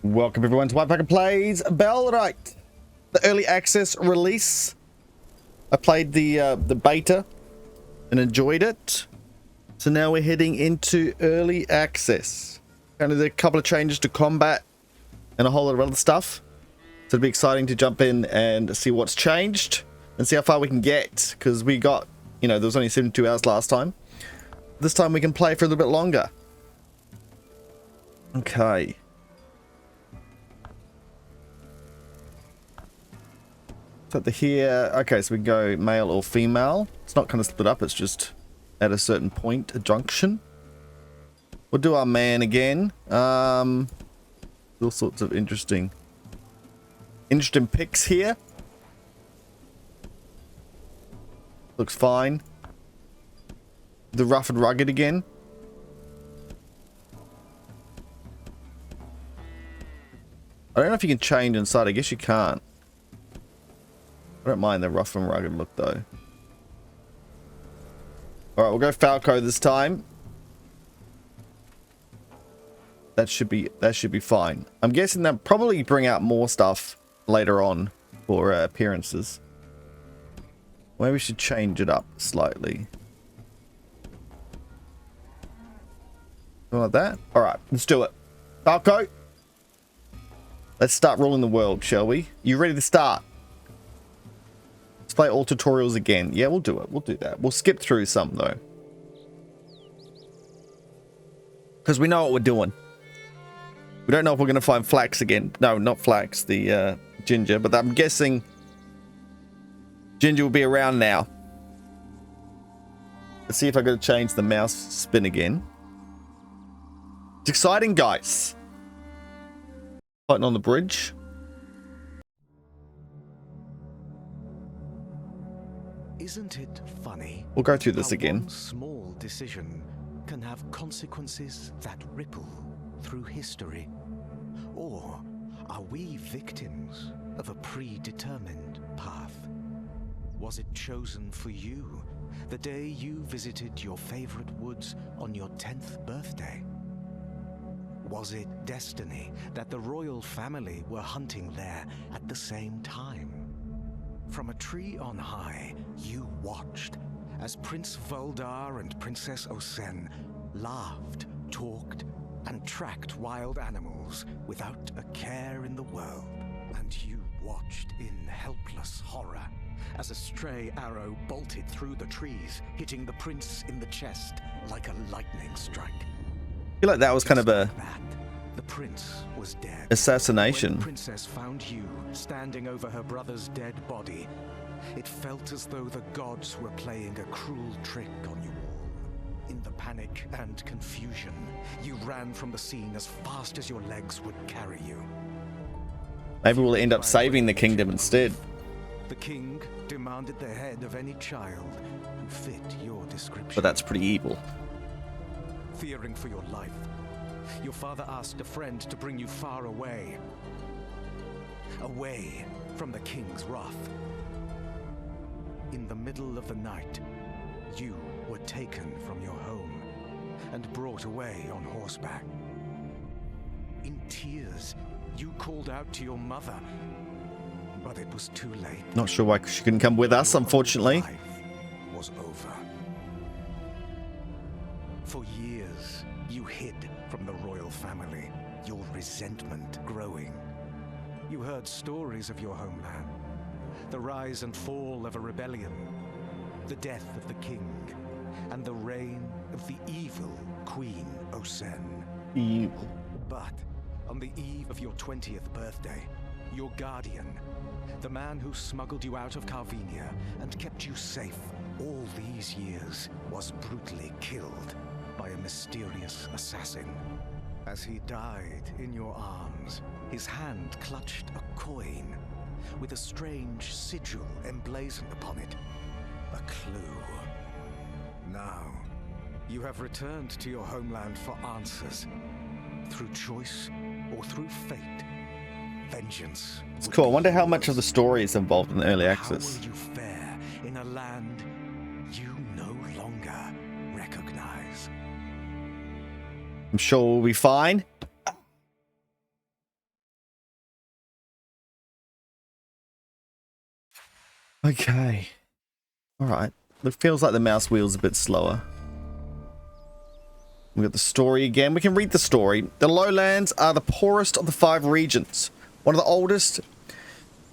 Welcome everyone to WhiteFalcon Plays Bellwright, the early access release. I played the beta and enjoyed it. So now we're heading into early access. Kind of a couple of changes to combat and a whole lot of other stuff. So it'll be exciting to jump in and see what's changed and see how far we can get. Because we got, you know, there was only 72 hours last time. This time we can play for a little bit longer. Okay. At the here, okay, so we can go male or female. It's not kind of split up, it's just at a certain point, a junction. We'll do our man again. All sorts of interesting picks here. Looks fine. The rough and rugged again. I don't know if you can change inside. I guess you can't. I don't mind the rough and rugged look though. Alright, we'll go Falco this time. That should be fine. I'm guessing they'll probably bring out more stuff later on for appearances. Maybe we should change it up slightly. Something like that? Alright, let's do it. Falco! Let's start ruling the world, shall we? You ready to start? Let's play all tutorials again. Yeah, we'll do it. We'll do that. We'll skip through some, though. Because we know what we're doing. We don't know if we're going to find Flax again. No, not Flax, the Ginger. But I'm guessing Ginger will be around now. Let's see if I got to change the mouse spin again. It's exciting, guys. Fighting on the bridge. Isn't it funny? We'll go through this again. One small decision can have consequences that ripple through history. Or are we victims of a predetermined path? Was it chosen for you the day you visited your favorite woods on your 10th birthday? Was it destiny that the royal family were hunting there at the same time? From a tree on high, you watched as Prince Voldar and Princess Osen laughed, talked, and tracked wild animals without a care in the world. And you watched in helpless horror as a stray arrow bolted through the trees, hitting the prince in the chest like a lightning strike. I feel like that was kind of a the prince was dead. Assassination. When the princess found you standing over her brother's dead body, it felt as though the gods were playing a cruel trick on you all. In the panic and confusion, you ran from the scene as fast as your legs would carry you. Maybe we'll end up saving the kingdom instead. The king demanded the head of any child who fit your description. But that's pretty evil. Fearing for your life, your father asked a friend to bring you far away. Away from the king's wrath. In the middle of the night, you were taken from your home and brought away on horseback. In tears, you called out to your mother, but it was too late. Not sure why she couldn't come with us, unfortunately. Life was over. For years, you hid from the royal family, your resentment growing. You heard stories of your homeland, the rise and fall of a rebellion, the death of the king, and the reign of the evil Queen Osen. Evil. But on the eve of your 20th birthday, your guardian, the man who smuggled you out of Carvinia and kept you safe all these years, was brutally killed by a mysterious assassin. As he died in your arms, his hand clutched a coin with a strange sigil emblazoned upon it. A clue. Now, you have returned to your homeland for answers. Through choice or through fate, vengeance. It's cool. I wonder how much of the story is involved in the early access. How will you fare in a land you no longer recognize? I'm sure we'll be fine. Okay. Alright. It feels like the mouse wheel's a bit slower. We've got the story again. We can read the story. The lowlands are the poorest of the 5 regions. One of the oldest.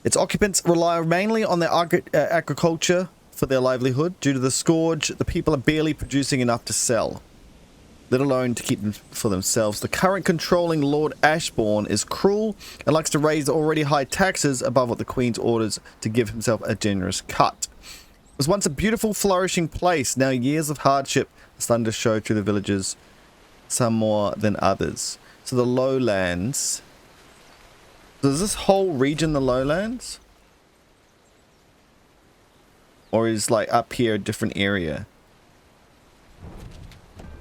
Its occupants rely mainly on their agriculture for their livelihood. Due to the scourge, the people are barely producing enough to sell, let alone to keep them for themselves. The current controlling Lord Ashbourne is cruel and likes to raise the already high taxes above what the Queen's orders to give himself a generous cut. It was once a beautiful, flourishing place. Now years of hardship are starting to show through the villages, some more than others. So the lowlands. Is this whole region the lowlands? Or is like up here a different area?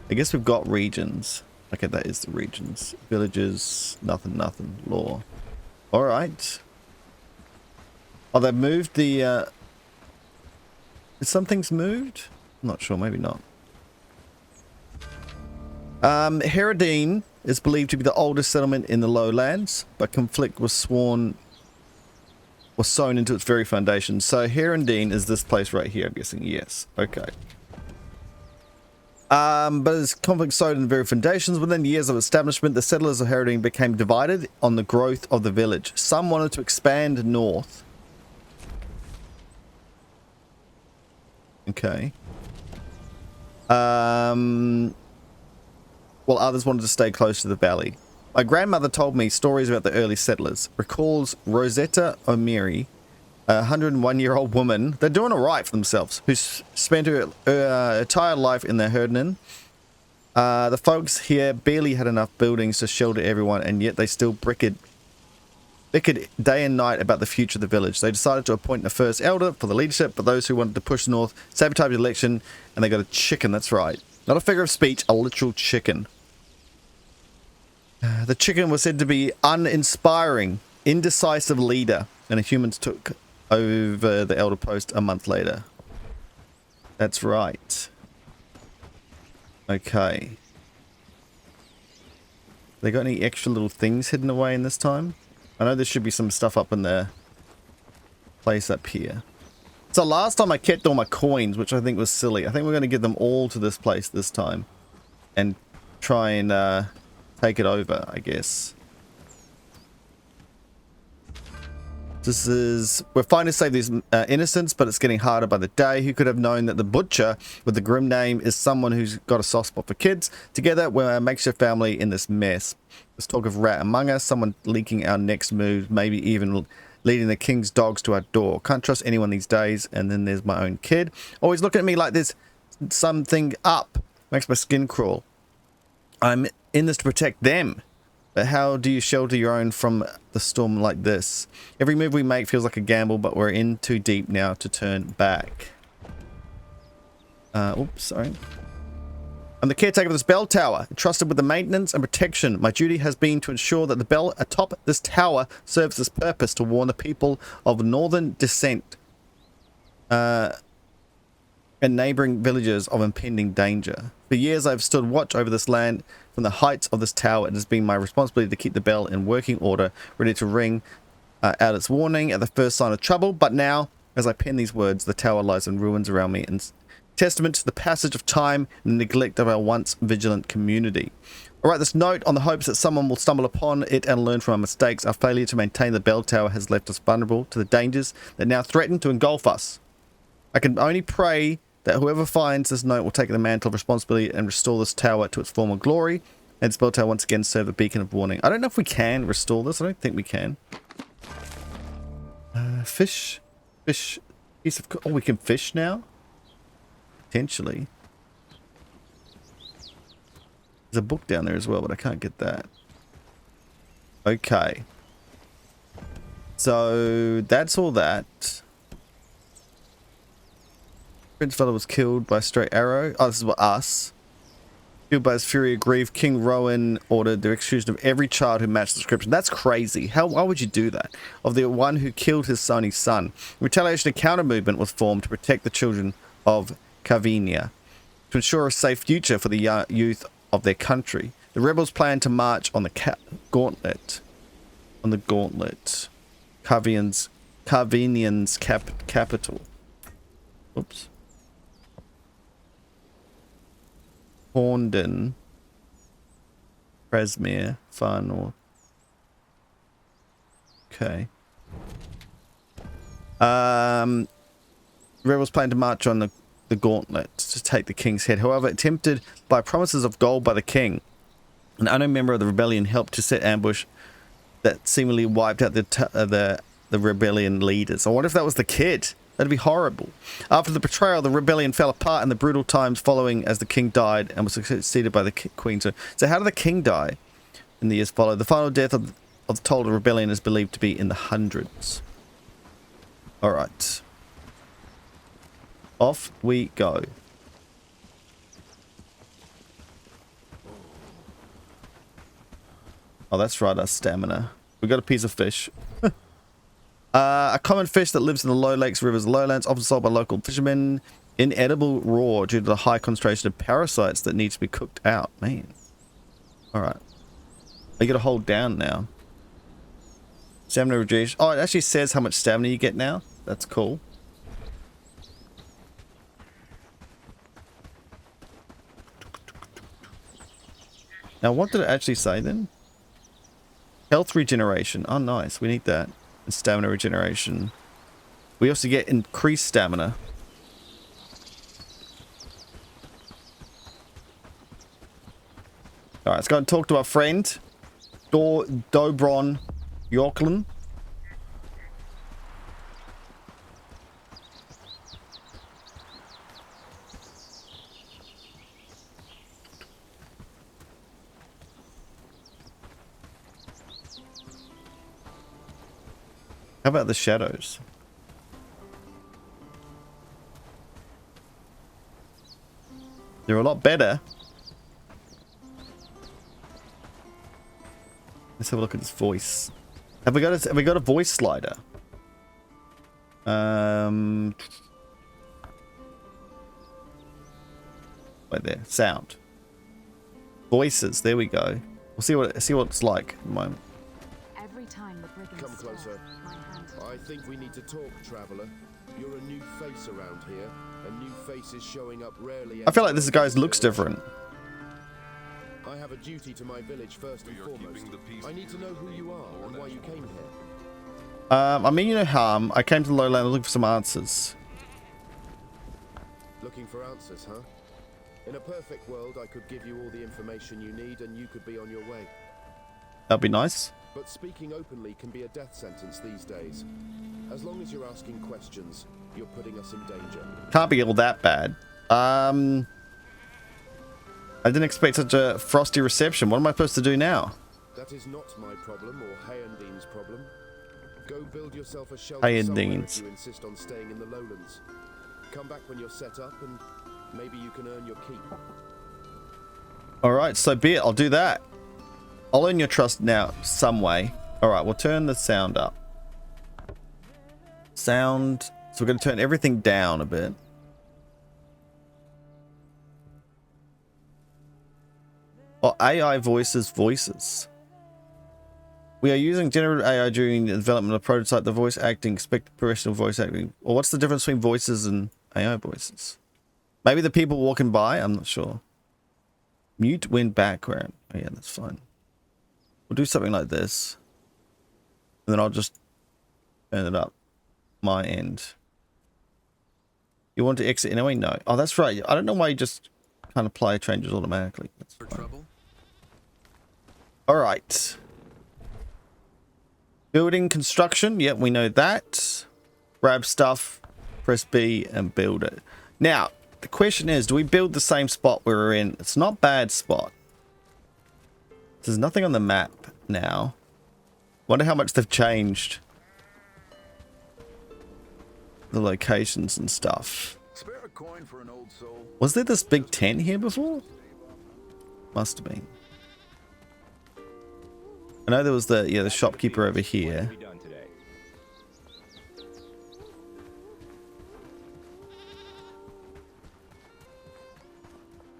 I guess we've got regions. Okay, that is the regions. Villages, nothing, nothing. Law. Alright. Oh, they've moved the... Something's moved? I'm not sure, maybe not. Herodine is believed to be the oldest settlement in the lowlands, but conflict was sown into its very foundation. So Herodine is this place right here, I'm guessing. Yes. Okay. But as conflict sowed in the very foundations, within years of establishment, the settlers of Herodine became divided on the growth of the village. Some wanted to expand north. Okay. While others wanted to stay close to the valley. My grandmother told me stories about the early settlers. Recalls Rosetta O'Meary, a 101-year-old woman. They're doing all right for themselves, who spent her entire life in their herden. The folks here barely had enough buildings to shelter everyone, and yet they still bickered day and night about the future of the village. They decided to appoint the first elder for the leadership, but those who wanted to push north sabotaged the election, and they got a chicken. That's right. Not a figure of speech, a literal chicken. The chicken was said to be uninspiring, indecisive leader, and the humans took over the elder post a month later. That's right. Okay. They got any extra little things hidden away in this time? I know there should be some stuff up in the place up here. So last time I kept all my coins, which I think was silly. I think we're going to give them all to this place this time. And try and take it over, I guess. This is... We're fighting to save these innocents, but it's getting harder by the day. Who could have known that the butcher with the grim name is someone who's got a soft spot for kids? Together, we're a makeshift family in this mess. There's talk of rat among us, someone leaking our next move, maybe even leading the king's dogs to our door. Can't trust anyone these days. And then there's my own kid. Always looking at me like there's something up. Makes my skin crawl. I'm in this to protect them. But how do you shelter your own from the storm like this? Every move we make feels like a gamble, but we're in too deep now to turn back. Oops, sorry. I'm the caretaker of this bell tower, entrusted with the maintenance and protection. My duty has been to ensure that the bell atop this tower serves this purpose, to warn the people of northern descent and neighboring villages of impending danger. For years I've stood watch over this land from the heights of this tower. It has been my responsibility to keep the bell in working order, ready to ring out its warning at the first sign of trouble. But now, as I pen these words, the tower lies in ruins around me, and testament to the passage of time and the neglect of our once vigilant community. I write this note on the hopes that someone will stumble upon it and learn from our mistakes. Our failure to maintain the bell tower has left us vulnerable to the dangers that now threaten to engulf us. I can only pray that whoever finds this note will take the mantle of responsibility and restore this tower to its former glory, and this bell tower once again serve a beacon of warning. I don't know if we can restore this. I don't think we can. Fish. Piece of... Oh, we can fish now? Potentially. There's a book down there as well, but I can't get that. Okay. So, that's all that. Prince Fella was killed by a straight arrow. Oh, this is what us. Killed by his fury of grief, King Rowan ordered the execution of every child who matched the description. That's crazy. Why would you do that? Of the one who killed his only son. Retaliation and counter movement was formed to protect the children of Carvinia, to ensure a safe future for the youth of their country. The rebels planned to march on the gauntlet. Carvian's Carvinian's capital. Oops. Hornden. Presmere. Far north. Okay. Rebels plan to march on the gauntlet to take the king's head. However, tempted by promises of gold by the king, an unknown member of the rebellion helped to set ambush that seemingly wiped out the rebellion leaders. I wonder if that was the kid. That'd be horrible. After the betrayal, the rebellion fell apart in the brutal times following as the king died and was succeeded by the queen. So how did the king die in the years followed? The final death of the total rebellion is believed to be in the hundreds. All right. Off we go. Oh, that's right, our stamina. We got a piece of fish. A common fish that lives in the low lakes, rivers, lowlands, often sold by local fishermen. Inedible raw due to the high concentration of parasites that need to be cooked out. Man. Alright. You gotta hold down now. Stamina reduced. Oh, it actually says how much stamina you get now. That's cool. Now, what did it actually say then? Health regeneration. Oh, nice. We need that. And stamina regeneration. We also get increased stamina. Alright, let's go and talk to our friend. Dobron Yorklin. How about the shadows? They're a lot better. Let's have a look at his voice. Have we got a voice slider? Right there. Sound. Voices. There we go. We'll see what it's like at the moment. Every time the brigands Come closer. I think we need to talk, traveler. You're a new face around here, and new faces showing up rarely. I feel like this guy's looks different. I have a duty to my village first and foremost. I need to know who you are and why you came here. I mean you no harm. I came to the lowland looking for some answers. Looking for answers, huh? In a perfect world, I could give you all the information you need and you could be on your way. That'd be nice. But speaking openly can be a death sentence these days. As long as you're asking questions, you're putting us in danger. Can't be all that bad. I didn't expect such a frosty reception. What am I supposed to do now? That is not my problem or Hayandeen's problem. Go build yourself a shelter somewhere if you insist on staying in the lowlands. Come back when you're set up and maybe you can earn your keep. Alright, so be it. I'll do that. I'll earn your trust now, some way. Alright, we'll turn the sound up. Sound. So we're going to turn everything down a bit. Oh, AI voices. We are using generative AI during the development of the prototype. The voice acting, expect professional voice acting. Well, what's the difference between voices and AI voices? Maybe the people walking by? I'm not sure. Mute when background. Oh, yeah, that's fine. We'll do something like this. And then I'll just turn it up. My end. You want to exit anyway? No. Oh, that's right. I don't know why you just kind of play changes automatically. That's fine. Alright. Building construction. Yep, we know that. Grab stuff. Press B and build it. Now, the question is, do we build the same spot we were in? It's not a bad spot. There's nothing on the map now. Wonder how much they've changed the locations and stuff. Spare a coin for an old soul. Was there this big tent here before? Must have been. I know there was the shopkeeper over here.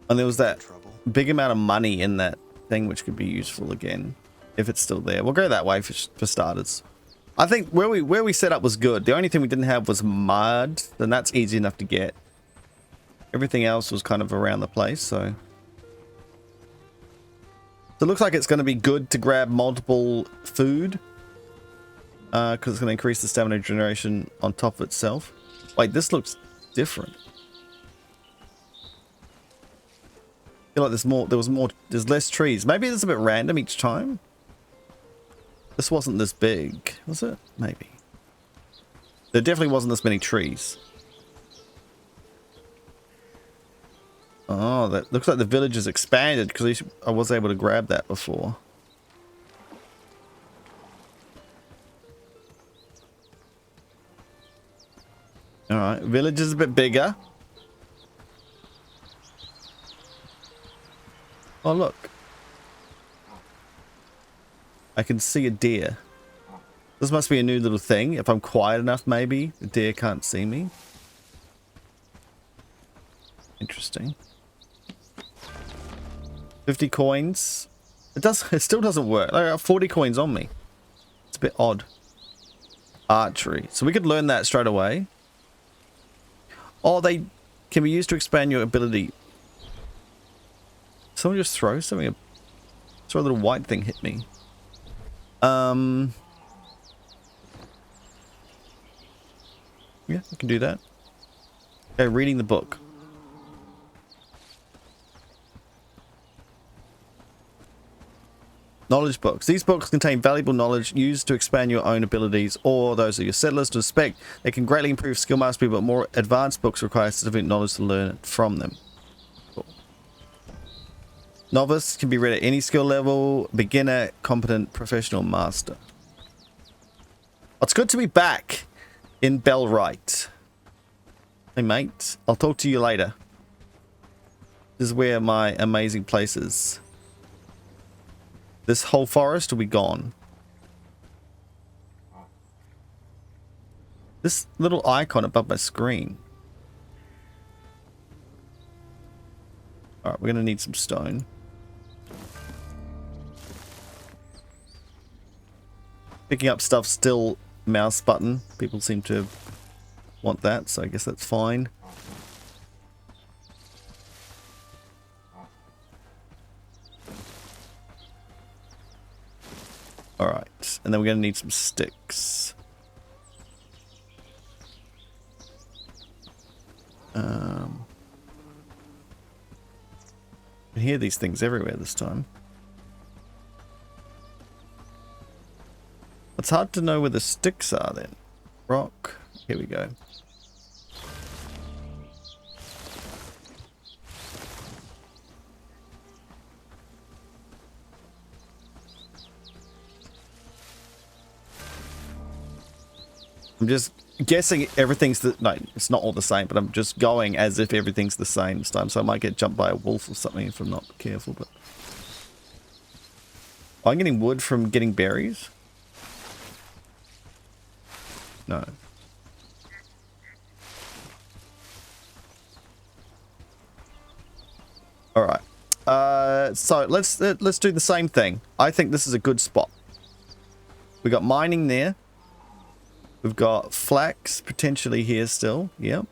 And there was that big amount of money in that thing which could be useful again if it's still there. We'll go that way for starters. I think where we set up was good. The only thing we didn't have was mud, and that's easy enough to get. Everything else was kind of around the place, so it looks like it's going to be good to grab multiple food, because it's going to increase the stamina generation on top of itself. Wait, this looks different. I feel like there's less trees. Maybe it's a bit random each time. This wasn't this big, was it? Maybe. There definitely wasn't this many trees. Oh, that looks like the village has expanded because I was able to grab that before. Alright, village is a bit bigger. Oh, look. I can see a deer. This must be a new little thing. If I'm quiet enough, maybe the deer can't see me. Interesting. 50 coins. It still doesn't work. I got 40 coins on me. It's a bit odd. Archery. So we could learn that straight away. Oh, they can be used to expand your ability. Someone just throw something. Saw a little white thing hit me. Yeah, I can do that. Okay, reading the book. Knowledge books. These books contain valuable knowledge used to expand your own abilities or those of your settlers to inspect. They can greatly improve skill mastery, but more advanced books require specific knowledge to learn from them. Cool. Novice can be read at any skill level. Beginner, competent, professional, master. It's good to be back in Bellwright. Hey mate, I'll talk to you later. This is where my amazing place is. This whole forest will be gone. This little icon above my screen. Alright, we're gonna need some stone. Picking up stuff still mouse button. People seem to want that, so I guess that's fine. Alright, and then we're going to need some sticks. I can hear these things everywhere this time. It's hard to know where the sticks are then. Rock. Here we go. I'm just guessing everything's no, it's not all the same, but I'm just going as if everything's the same this time, so I might get jumped by a wolf or something if I'm not careful, but... I'm getting wood from getting berries? No. Alright. So let's do the same thing. I think this is a good spot. We got mining there. We've got flax potentially here still. Yep.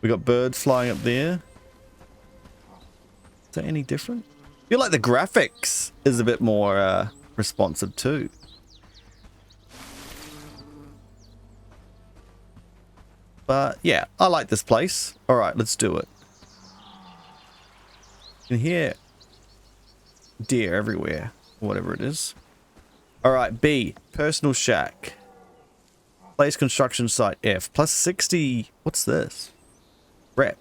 We got birds flying up there. Is that any different? I feel like the graphics is a bit more responsive too. But yeah, I like this place. All right, let's do it. You can hear deer everywhere, whatever it is. All right, B, personal shack. Place construction site F. Plus 60. What's this? Rep.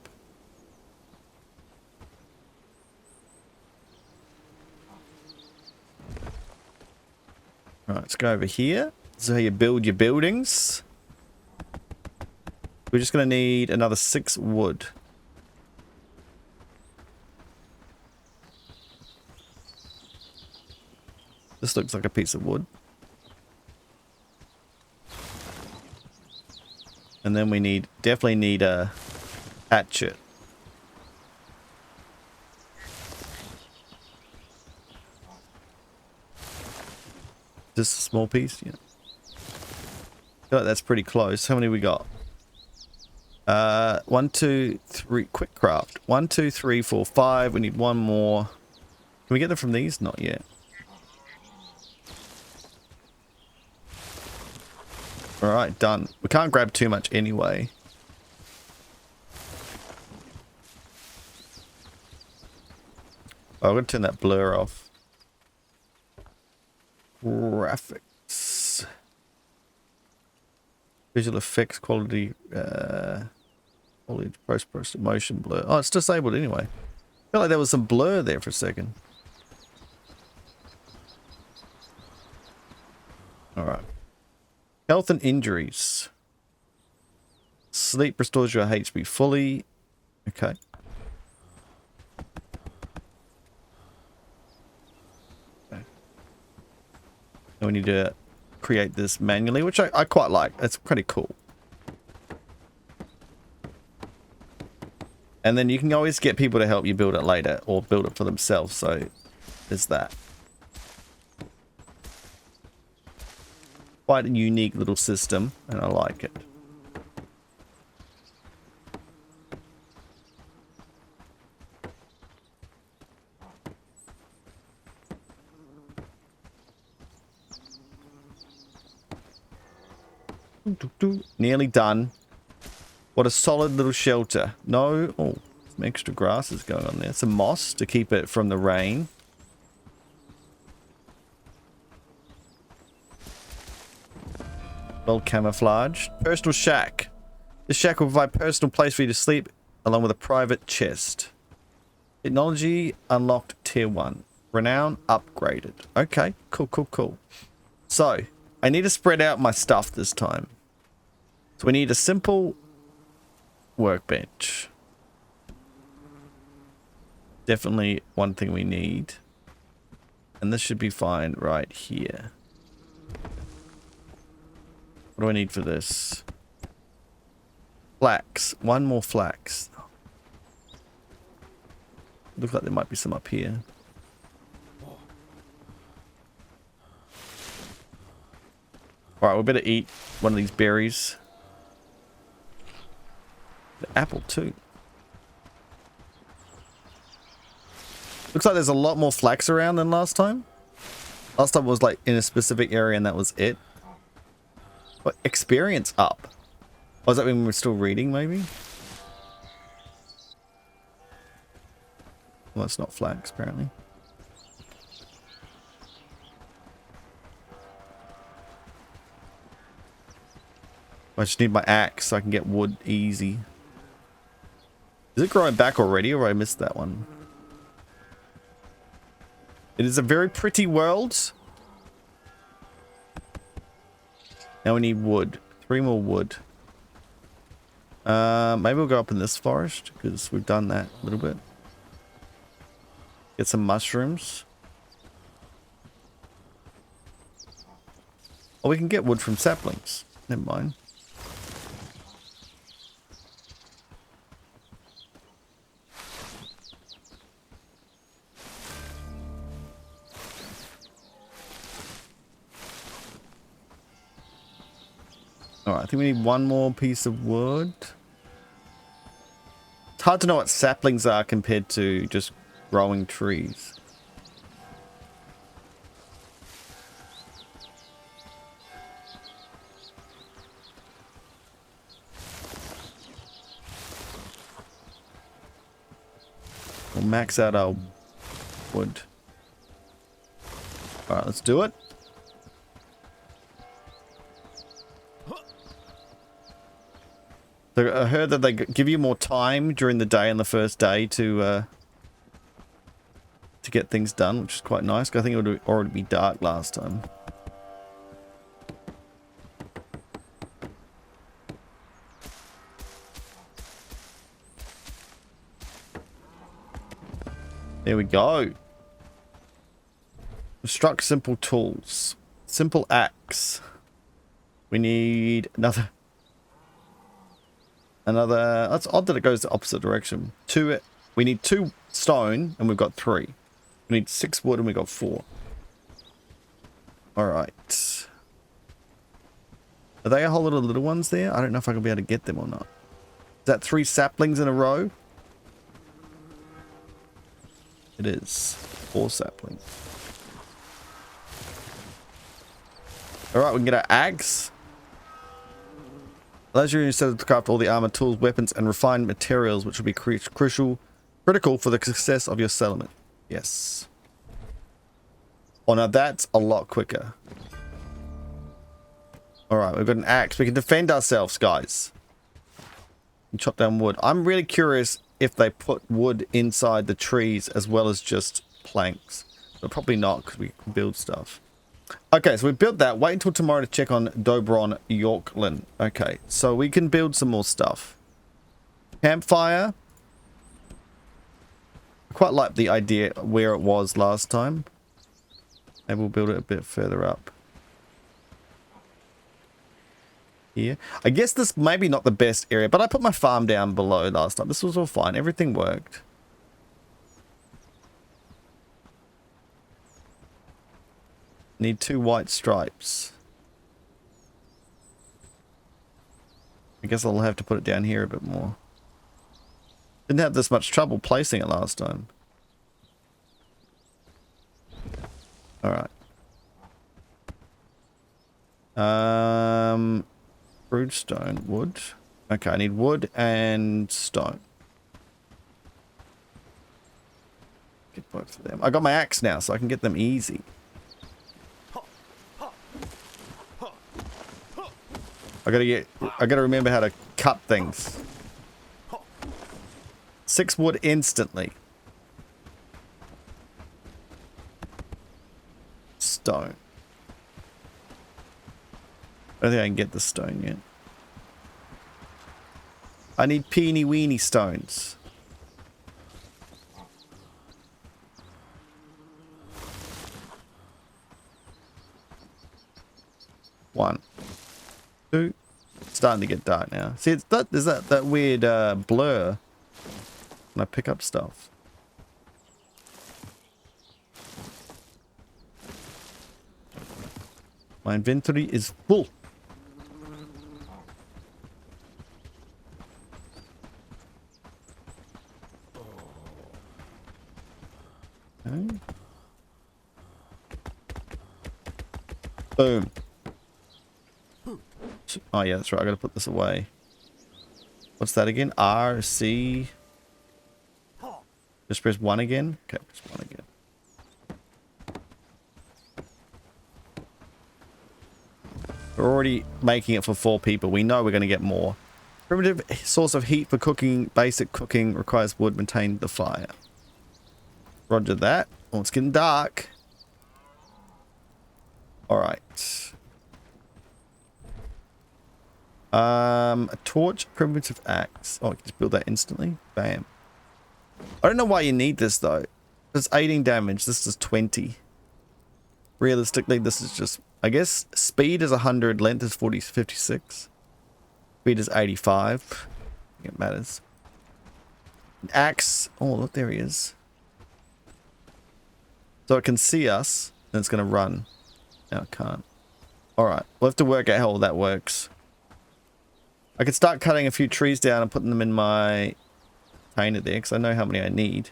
All right, let's go over here. This is how you build your buildings. We're just going to need another 6 wood. This looks like a piece of wood. And then we definitely need a hatchet. Just a small piece, yeah. I feel like that's pretty close. How many we got? 1, 2, 3. Quick craft. 1, 2, 3, 4, 5. We need one more. Can we get them from these? Not yet. Alright, done. We can't grab too much anyway. Oh, I'm going to turn that blur off. Graphics. Visual effects quality. Quality post-processed motion blur. Oh, it's disabled anyway. I feel like there was some blur there for a second. Alright. Health and injuries. Sleep restores your HP fully. Okay. Now we need to create this manually, which I quite like. It's pretty cool. And then you can always get people to help you build it later or build it for themselves. So there's that. Quite a unique little system, and I like it. Nearly done. What a solid little shelter. No, oh, some extra grasses going on there. Some moss to keep it from the rain. Well camouflaged. Personal shack. This shack will provide a personal place for you to sleep, along with a private chest. Technology unlocked tier 1. Renown upgraded. Okay, cool, cool, cool. So, I need to spread out my stuff this time. So we need a simple workbench. Definitely one thing we need. And this should be fine right here. What do I need for this? Flax. One more flax. Looks like there might be some up here. Alright, we better eat one of these berries. The apple too. Looks like there's a lot more flax around than last time. Last time was like in a specific area and that was it. But experience up. Was that when we were still reading maybe? Well, it's not flax apparently. I just need my axe so I can get wood easy. Is it growing back already or I missed that one? It is a very pretty world. Now we need wood. 3 more wood. Maybe we'll go up in this forest because we've done that a little bit. Get some mushrooms. Or we can get wood from saplings. Never mind. Alright, I think we need one more piece of wood. It's hard to know what saplings are compared to just growing trees. We'll max out our wood. Alright, let's do it. So I heard that they give you more time during the day on the first day to get things done, which is quite nice. I think it would already be dark last time. There we go. Construct simple tools. Simple axe. We need another Another... That's odd that it goes the opposite direction. We need 2 stone, and we've got 3. We need 6 wood, and we got 4. Alright. Are they a whole lot of little ones there? I don't know if I can be able to get them or not. Is that 3 saplings in a row? It is. 4 saplings. Alright, we can get our axe. Allows you instead to craft all the armor, tools, weapons, and refined materials, which will be critical for the success of your settlement. Yes. Oh, now that's a lot quicker. Alright, we've got an axe. We can defend ourselves, guys. And chop down wood. I'm really curious if they put wood inside the trees as well as just planks. But probably not, because we can build stuff. Okay, so we built that. Wait until tomorrow to check on Dobron Yorkland. Okay, so we can build some more stuff. Campfire. I quite like the idea where it was last time. Maybe we'll build it a bit further up. Here. I guess this maybe not the best area, but I put my farm down below last time. This was all fine. Everything worked. Need 2 white stripes. I guess I'll have to put it down here a bit more. Didn't have this much trouble placing it last time. Alright. Crude stone, wood. Okay, I need wood and stone. Get both of them. I got my axe now, so I can get them easy. I gotta remember how to cut things. 6 wood instantly. Stone. I don't think I can get the stone yet. I need peeny weeny stones. One. 2. It's starting to get dark now. See, it's that there's that weird blur when I pick up stuff. My inventory is full. Okay. Boom. Oh yeah, that's right. I gotta put this away. What's that again? R, C. Just press 1 again. Okay, press 1 again. We're already making it for 4 people. We know we're going to get more. Primitive source of heat for cooking. Basic cooking requires wood. Maintain the fire. Roger that. Oh, it's getting dark. Alright. A torch. Primitive axe. Oh, I can just build that instantly. Bam. I don't know why you need this, though. It's 18 damage. This is 20. Realistically, this is just... I guess speed is 100, length is 56. Speed is 85. I think it matters. Axe. Oh, look, there he is. So it can see us, and it's going to run. No, it can't. Alright, we'll have to work out how all that works. I could start cutting a few trees down and putting them in my container there, because I know how many I need.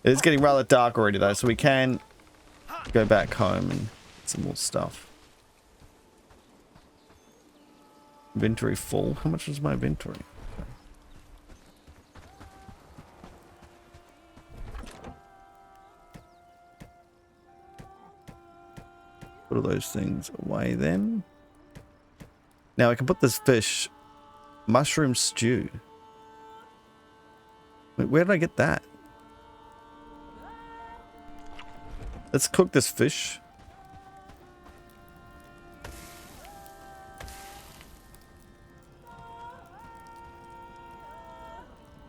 It is getting rather dark already though, so we can go back home and get some more stuff. Inventory full. How much is my inventory? Put all those things away then. Now I can put this fish. Mushroom stew. Wait, where did I get that? Let's cook this fish.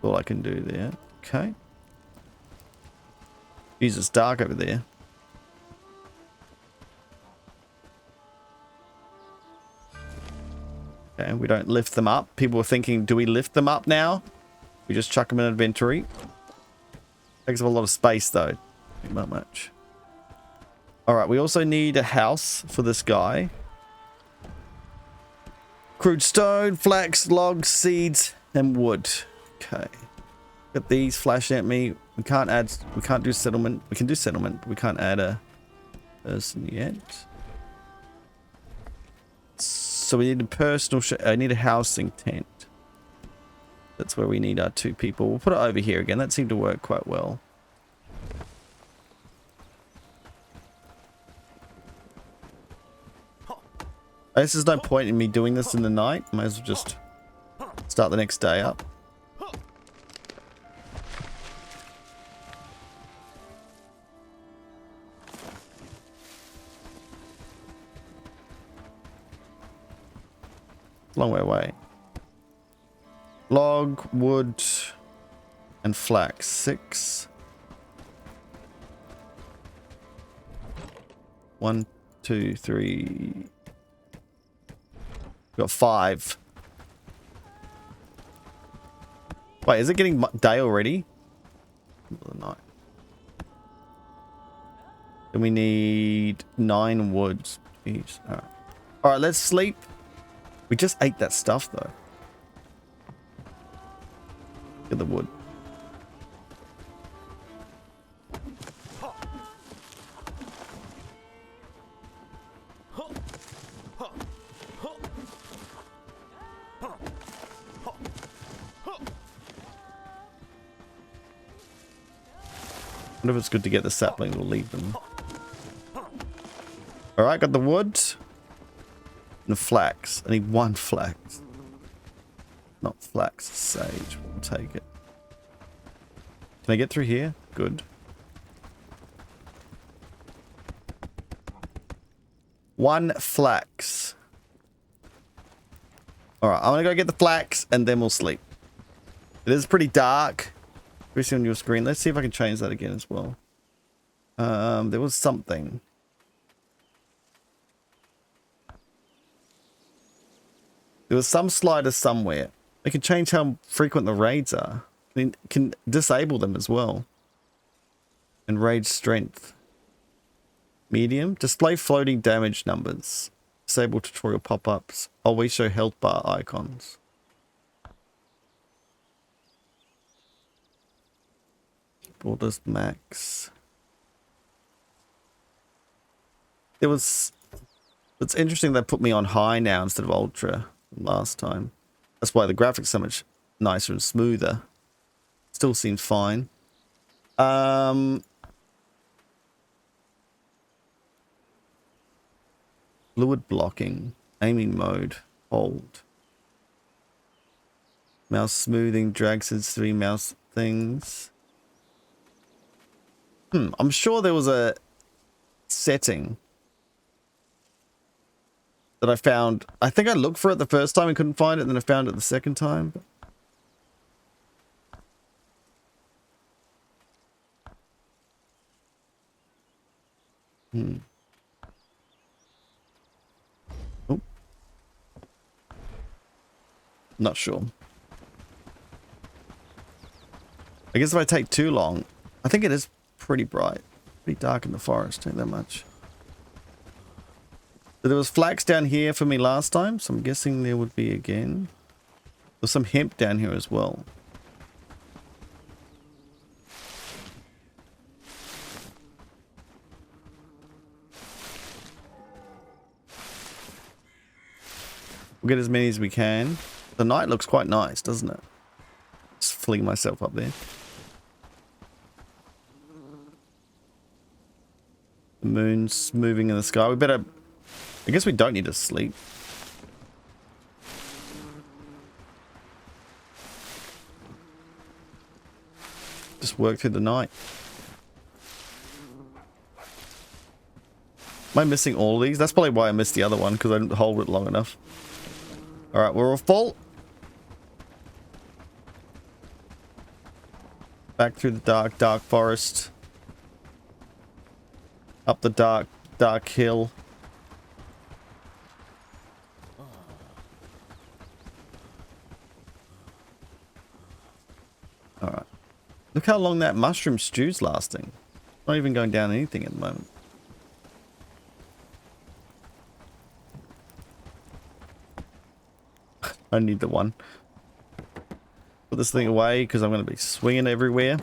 All I can do there. Okay. Jesus, dark over there. Okay, we don't lift them up. People were thinking, do we lift them up now? We just chuck them in inventory. Takes up a lot of space though. Not much. Alright, we also need a house for this guy. Crude stone, flax, logs, seeds, and wood. Okay. Got these flashing at me. We can't do settlement. We can do settlement, but we can't add a person yet. So we need a personal I need a housing tent. That's where we need our 2 people. We'll put it over here again. That seemed to work quite well. I guess there's no point in me doing this in the night. Might as well just start the next day up. Long way away. Log, wood, and flax. 6. 1, 2, 3. Got 5. Wait, is it getting day already? Middle of the night. Then we need 9 woods. Jeez. All right, let's sleep. We just ate that stuff though. Get the wood. I wonder if it's good to get the sapling. We'll leave them. Alright, got the wood. And the flax. I need 1 flax. Not flax, sage. We'll take it. Can I get through here? Good. 1 flax. Alright, I'm gonna go get the flax and then we'll sleep. It is pretty dark. We see on your screen. Let's see if I can change that again as well. There was something. There was some slider somewhere. I can change how frequent the raids are. I can disable them as well. And raid strength. Medium. Display floating damage numbers. Disable tutorial pop-ups. Always show health bar icons. Borders max. It was... It's interesting they put me on high now instead of ultra last time. That's why the graphics are so much nicer and smoother. Still seems fine. Fluid blocking. Aiming mode. Hold. Mouse smoothing. Drag sensitivity. Mouse things. I'm sure there was a setting that I found. I think I looked for it the first time and couldn't find it, and then I found it the second time. Oh. Not sure. I guess if I take too long, I think it is pretty bright. Pretty dark in the forest, ain't that much. So there was flax down here for me last time, so I'm guessing there would be again. There's some hemp down here as well. We'll get as many as we can. The night looks quite nice, doesn't it? Just fling myself up there. The moon's moving in the sky. We better... I guess we don't need to sleep. Just work through the night. Am I missing all of these? That's probably why I missed the other one, because I didn't hold it long enough. Alright, we're all full. Back through the dark, dark forest. Up the dark, dark hill. Look how long that mushroom stew's lasting. Not even going down anything at the moment. I need the one. Put this thing away because I'm going to be swinging everywhere.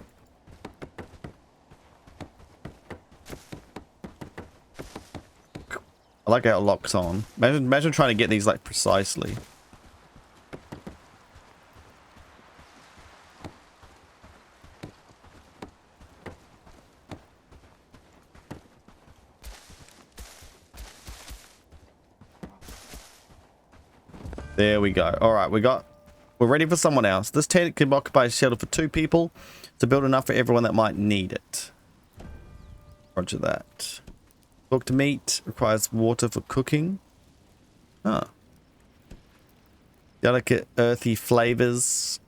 I like how it locks on. Imagine trying to get these like precisely. There we go. All right, we're ready for someone else. This tent can occupy a shelter for 2 people to build enough for everyone that might need it. Roger that. Cooked meat requires water for cooking. Ah. Delicate earthy flavors.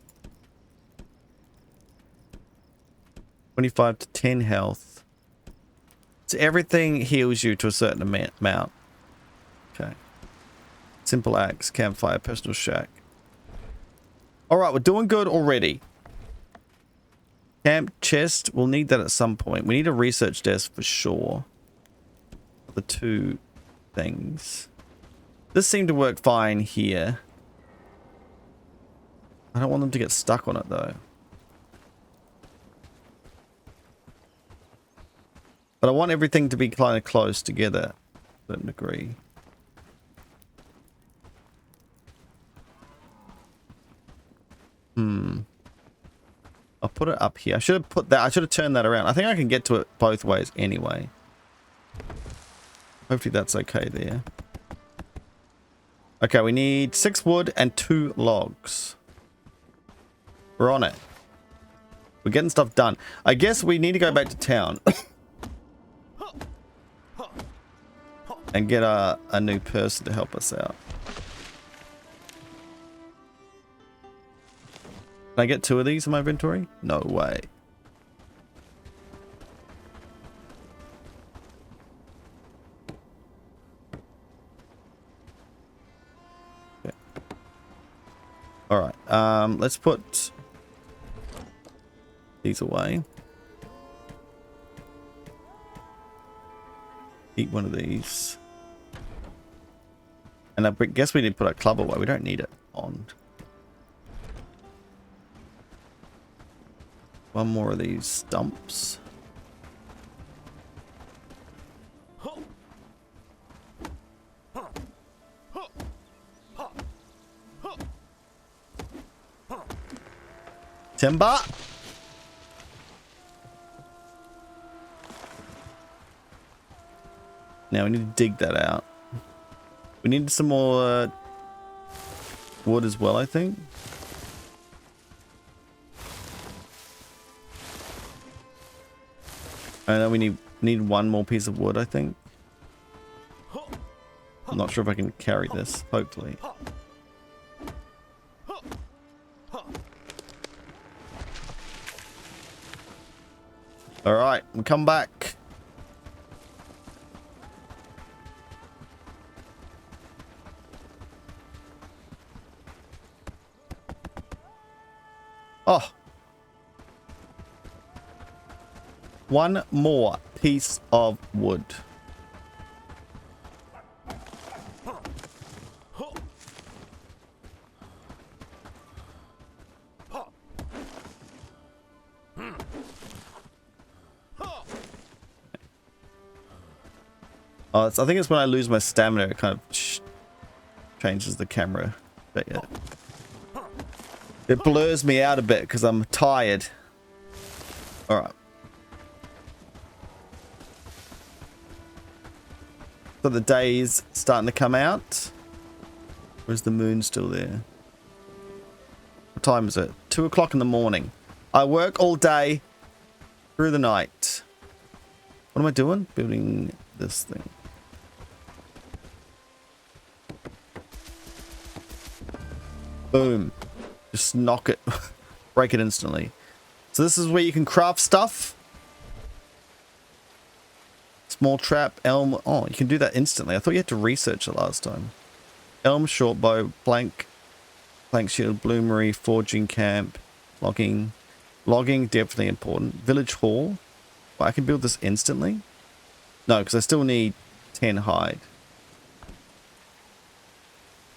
25 to 10 health. So everything heals you to a certain amount. Okay. Simple axe, campfire, personal shack. Alright, we're doing good already. Camp chest, we'll need that at some point. We need a research desk for sure. The 2 things. This seemed to work fine here. I don't want them to get stuck on it though. But I want everything to be kind of close together to a certain degree. I'll put it up here. I should have put that. I should have turned that around. I think I can get to it both ways anyway. Hopefully that's okay there. Okay, we need 6 wood and 2 logs. We're on it. We're getting stuff done. I guess we need to go back to town. And get a new person to help us out. Can I get 2 of these in my inventory? No way. Okay. Alright, let's put these away. Eat one of these. And I guess we need to put our club away. We don't need it on. One more of these stumps. Timber. Now we need to dig that out. We need some more wood as well, I think. I know we need one more piece of wood, I think. I'm not sure if I can carry this, hopefully. Alright, we'll come back. Oh. One more piece of wood. Oh, I think it's when I lose my stamina, it kind of changes the camera. But yeah. It blurs me out a bit because I'm tired. Alright. So the day's starting to come out. Or is the moon still there? What time is it? 2 o'clock in the morning. I work all day through the night. What am I doing? Building this thing. Boom. Just knock it. Break it instantly. So this is where you can craft stuff. Small trap, elm. Oh, you can do that instantly. I thought you had to research it last time. Elm, short bow, plank shield, bloomery, forging camp, logging. Logging, definitely important. Village hall. Well, I can build this instantly. No, because I still need 10 hide.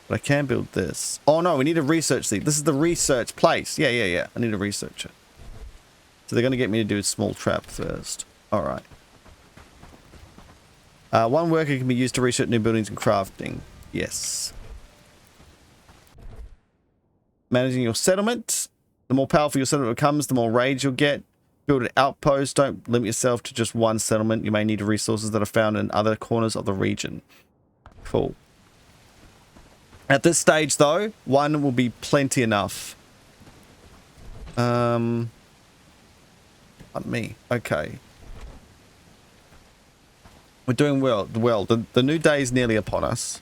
But I can build this. Oh no, we need to research these. This is the research place. Yeah. I need to research it. So they're going to get me to do a small trap first. Alright. One worker can be used to research new buildings and crafting. Yes. Managing your settlement. The more powerful your settlement becomes, the more raids you'll get. Build an outpost. Don't limit yourself to just one settlement. You may need resources that are found in other corners of the region. Cool. At this stage, though, one will be plenty enough. Pardon me. Okay. We're doing well. The new day is nearly upon us.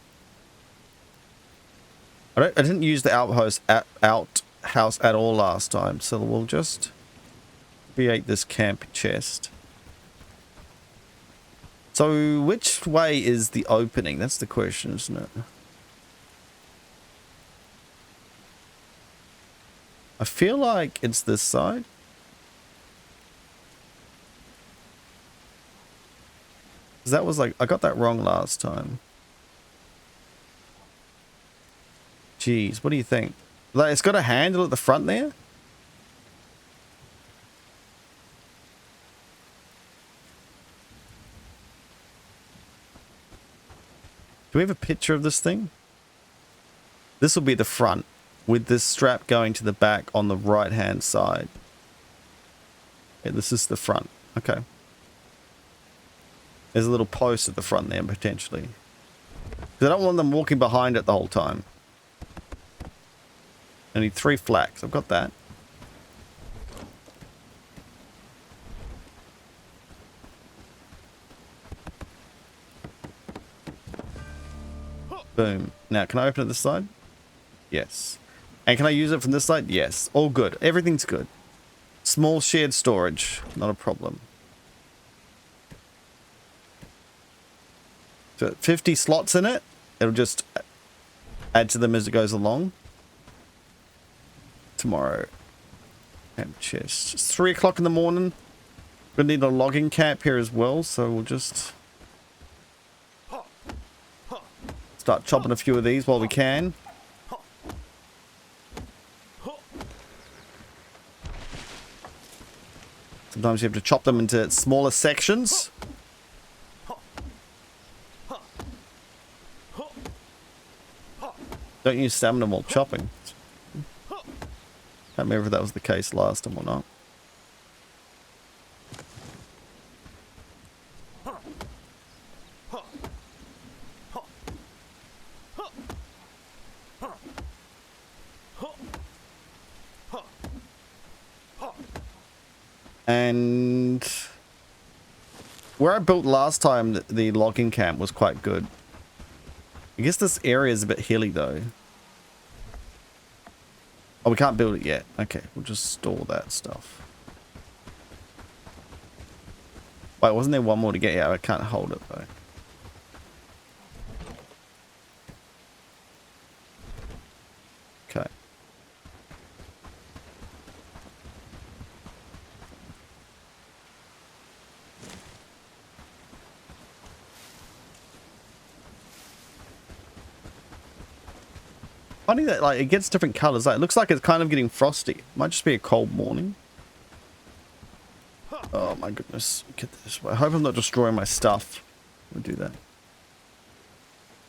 I didn't use the outhouse at all last time, so we'll just create this camp chest. So which way is the opening? That's the question, isn't it? I feel like it's this side. That was like, I got that wrong last time. Jeez, what do you think? Like, it's got a handle at the front there? Do we have a picture of this thing? This will be the front, with this strap going to the back on the right-hand side. Yeah, this is the front. Okay. There's a little post at the front there, potentially. Because I don't want them walking behind it the whole time. I need 3 flax. I've got that. Boom. Now, can I open it this side? Yes. And can I use it from this side? Yes. All good. Everything's good. Small shared storage. Not a problem. So 50 slots in it. It'll just add to them as it goes along. Tomorrow. Camp chest. It's 3 o'clock in the morning. We're gonna need a logging camp here as well, so we'll just start chopping a few of these while we can. Sometimes you have to chop them into smaller sections. Don't use stamina while chopping. Can't remember if that was the case last time or not. And where I built last time, the logging camp was quite good. I guess this area is a bit hilly though. Oh, we can't build it yet. Okay, we'll just store that stuff. Wait, wasn't there one more to get? Yeah, I can't hold it though. Okay. Funny that like it gets different colors. Like, it looks like it's kind of getting frosty. Might just be a cold morning. Oh my goodness. Get this way. I hope I'm not destroying my stuff. We'll do that.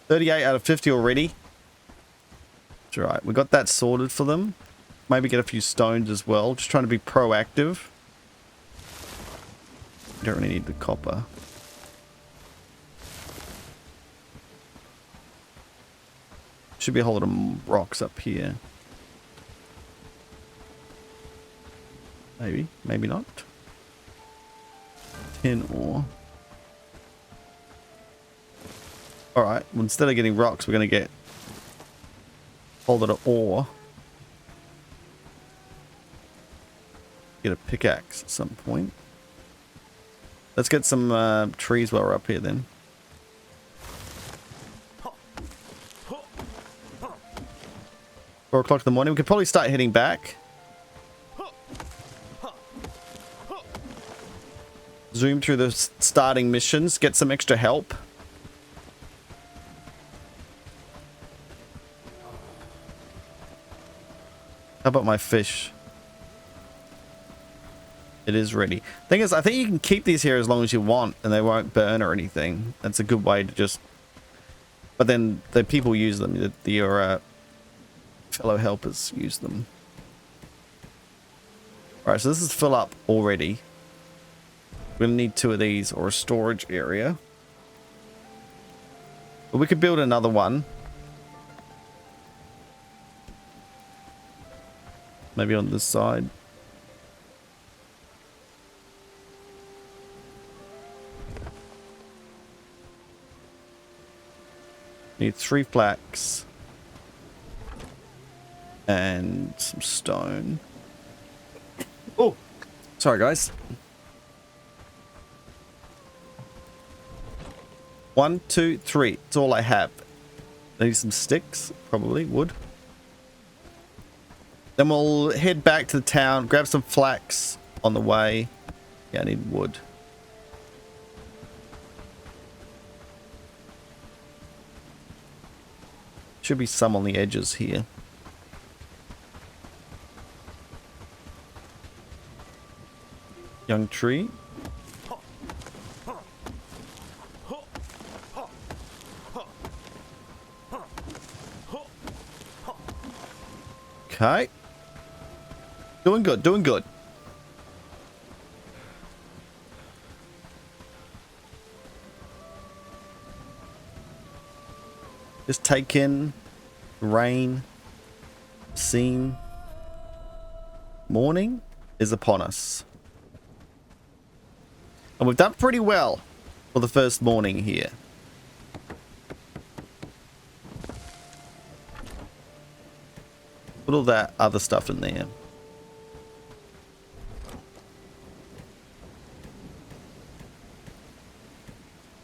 38 out of 50 already. It's alright. We got that sorted for them. Maybe get a few stones as well. Just trying to be proactive. Don't really need the copper. Should be a whole lot of rocks up here. Maybe, maybe not. Tin ore. Alright, well, instead of getting rocks, we're going to get a whole lot of ore. Get a pickaxe at some point. Let's get some trees while we're up here then. 4 o'clock in the morning. We could probably start heading back. zoom through the starting missions, get some extra help. How about my fish? It is ready. Thing is, I think you can keep these here as long as you want and they won't burn or anything. That's a good way to just... But then the people use them. Your fellow helpers use them. Alright, so this is full up already. We're going to need 2 of these or a storage area. But we could build another one. Maybe on this side. Need 3 flax. And some stone. Oh! Sorry, guys. 1, 2, 3. That's all I have. I need some sticks. Probably wood. Then we'll head back to the town. Grab some flax on the way. Yeah, I need wood. Should be some on the edges here. Young tree. Okay. Doing good, doing good. Just take in rain, scene. Morning is upon us. And we've done pretty well for the first morning here. Put all that other stuff in there.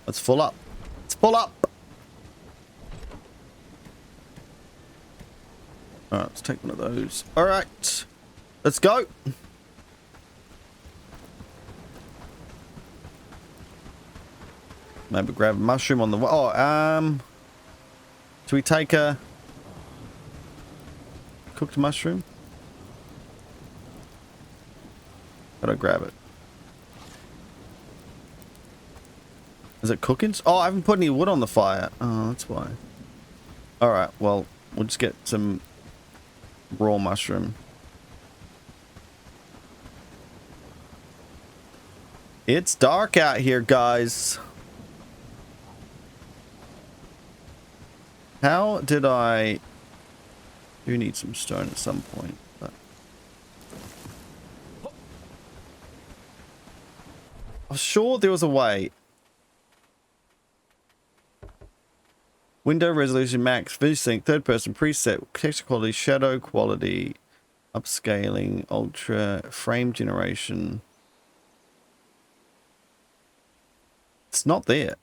Let's full up. Let's full up. Alright, let's take one of those. Alright. Let's go. Maybe grab a mushroom on the way. Oh, should we take a cooked mushroom? Gotta grab it. Is it cooking? Oh, I haven't put any wood on the fire. Oh, that's why. Alright, well, we'll just get some raw mushroom. It's dark out here, guys. How did I... do need some stone at some point, but... I was sure there was a way. Window resolution max, VSync, third person preset, texture quality, shadow quality, upscaling, ultra, frame generation. It's not there.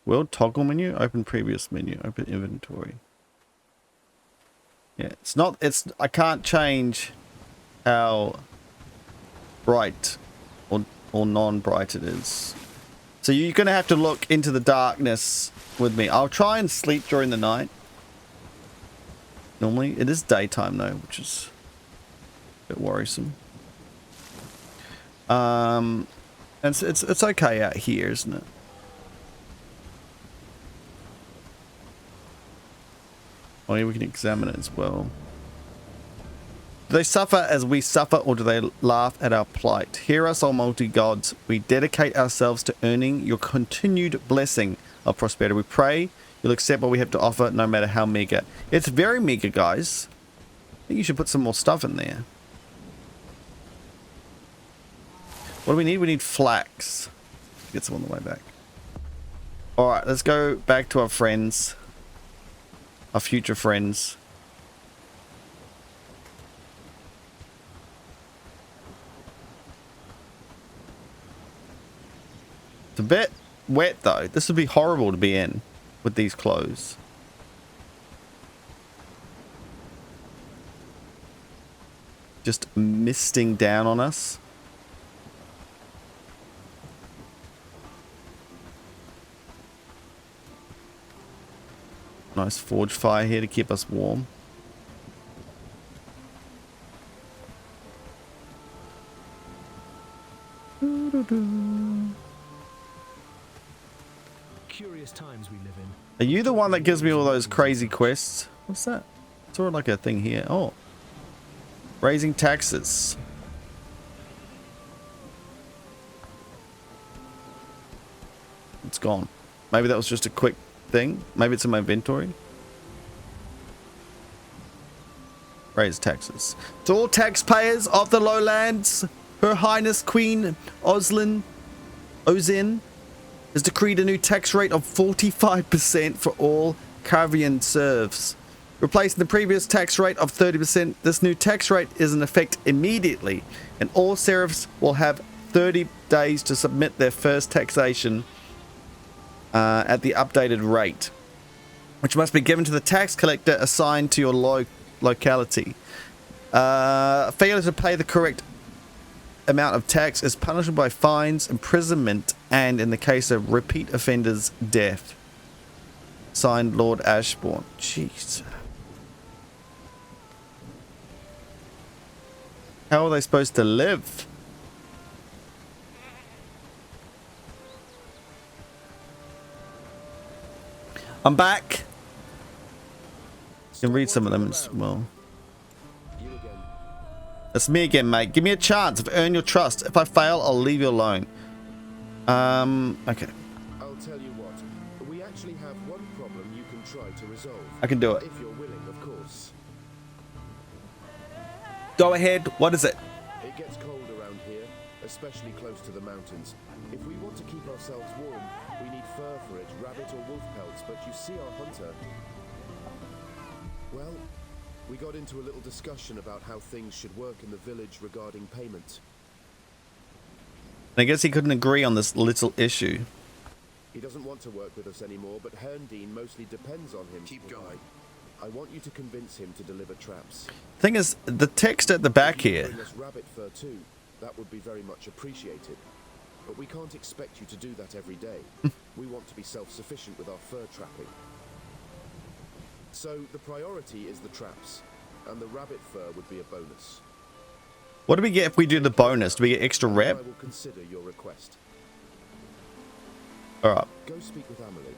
World toggle menu, open previous menu, open inventory. Yeah, it's not, I can't change how bright or non-bright it is. So you're going to have to look into the darkness with me. I'll try and sleep during the night. Normally, it is daytime though, which is a bit worrisome. And it's okay out here, isn't it? Oh yeah, we can examine it as well. Do they suffer as we suffer, or do they laugh at our plight? Hear us, almighty gods. We dedicate ourselves to earning your continued blessing of prosperity. We pray you'll accept what we have to offer, no matter how meager. It's very meager, guys. I think you should put some more stuff in there. What do we need? We need flax. Get some on the way back. Alright, let's go back to our friends. Our future friends. It's a bit wet though. This would be horrible to be in with these clothes. Just misting down on us. Nice forge fire here to keep us warm. Curious times we live in. Are you the one that gives me all those crazy quests? What's that? It's sort of like a thing here. Oh. Raising taxes. It's gone. Maybe that was just a quick thing. Maybe it's in my inventory. Raise taxes. To all taxpayers of the lowlands, Her Highness Queen Ozin has decreed a new tax rate of 45% for all Carvian serfs. Replacing the previous tax rate of 30%, this new tax rate is in effect immediately, and all serfs will have 30 days to submit their first taxation at the updated rate, which must be given to the tax collector assigned to your locality. Failure to pay the correct amount of tax is punishable by fines, imprisonment, and in the case of repeat offenders, death. Signed, Lord Ashbourne. Jeez. How are they supposed to live? I'm back. You can read some of them as well. That's me again, mate. Give me a chance. I've earned your trust. If I fail, I'll leave you alone. Okay. I'll tell you what. We actually have one problem you can try to resolve. I can do it. If you're willing, of course. Go ahead. What is it? It gets cold around here, especially close to the mountains. If we want to keep ourselves warm, we need fur for it, rabbit or wolf pelts, but you see our hunter. Well, we got into a little discussion about how things should work in the village regarding payment. I guess he couldn't agree on this little issue. He doesn't want to work with us anymore, but Herndeen mostly depends on him. Keep going. I want you to convince him to deliver traps. Thing is, the text at the back If you here. bring us rabbit fur too, that would be very much appreciated. But we can't expect you to do that every day. We want to be self-sufficient with our fur trapping. So the priority is the traps, and the rabbit fur would be a bonus. What do we get if we do the bonus? Do we get extra rep? I will consider your request. Alright. Go speak with Amelie.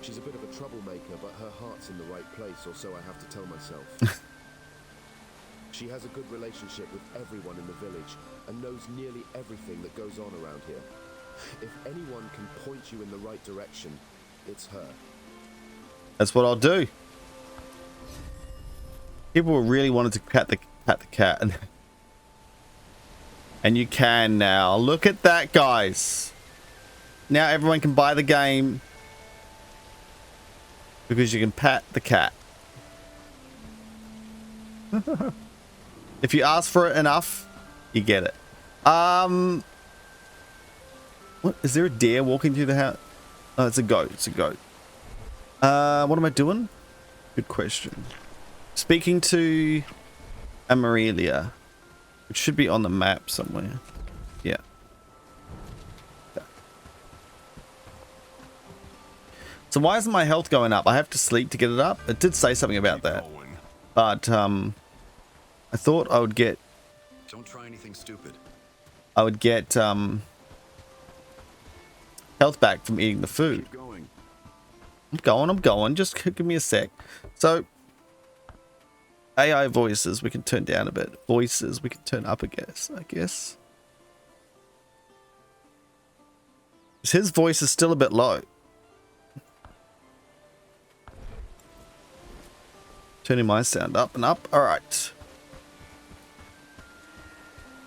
She's a bit of a troublemaker, but her heart's in the right place, or so I have to tell myself. She has a good relationship with everyone in the village, and knows nearly everything that goes on around here. If anyone can point you in the right direction, it's her. That's what I'll do. People really wanted to pat the cat. And you can now. Look at that, guys. Now everyone can buy the game. Because you can pat the cat. If you ask for it enough, you get it. What? Is there a deer walking through the house? Oh, it's a goat. It's a goat. What am I doing? Good question. Speaking to Amelia, which should be on the map somewhere. Yeah. So why isn't my health going up? I have to sleep to get it up. It did say something about that, but I thought I would get. Don't try anything stupid. I would get health back from eating the food. Keep going. I'm going. Just give me a sec. So. AI voices we can turn down a bit. Voices we can turn up, I guess. His voice is still a bit low. Turning my sound up and up. Alright.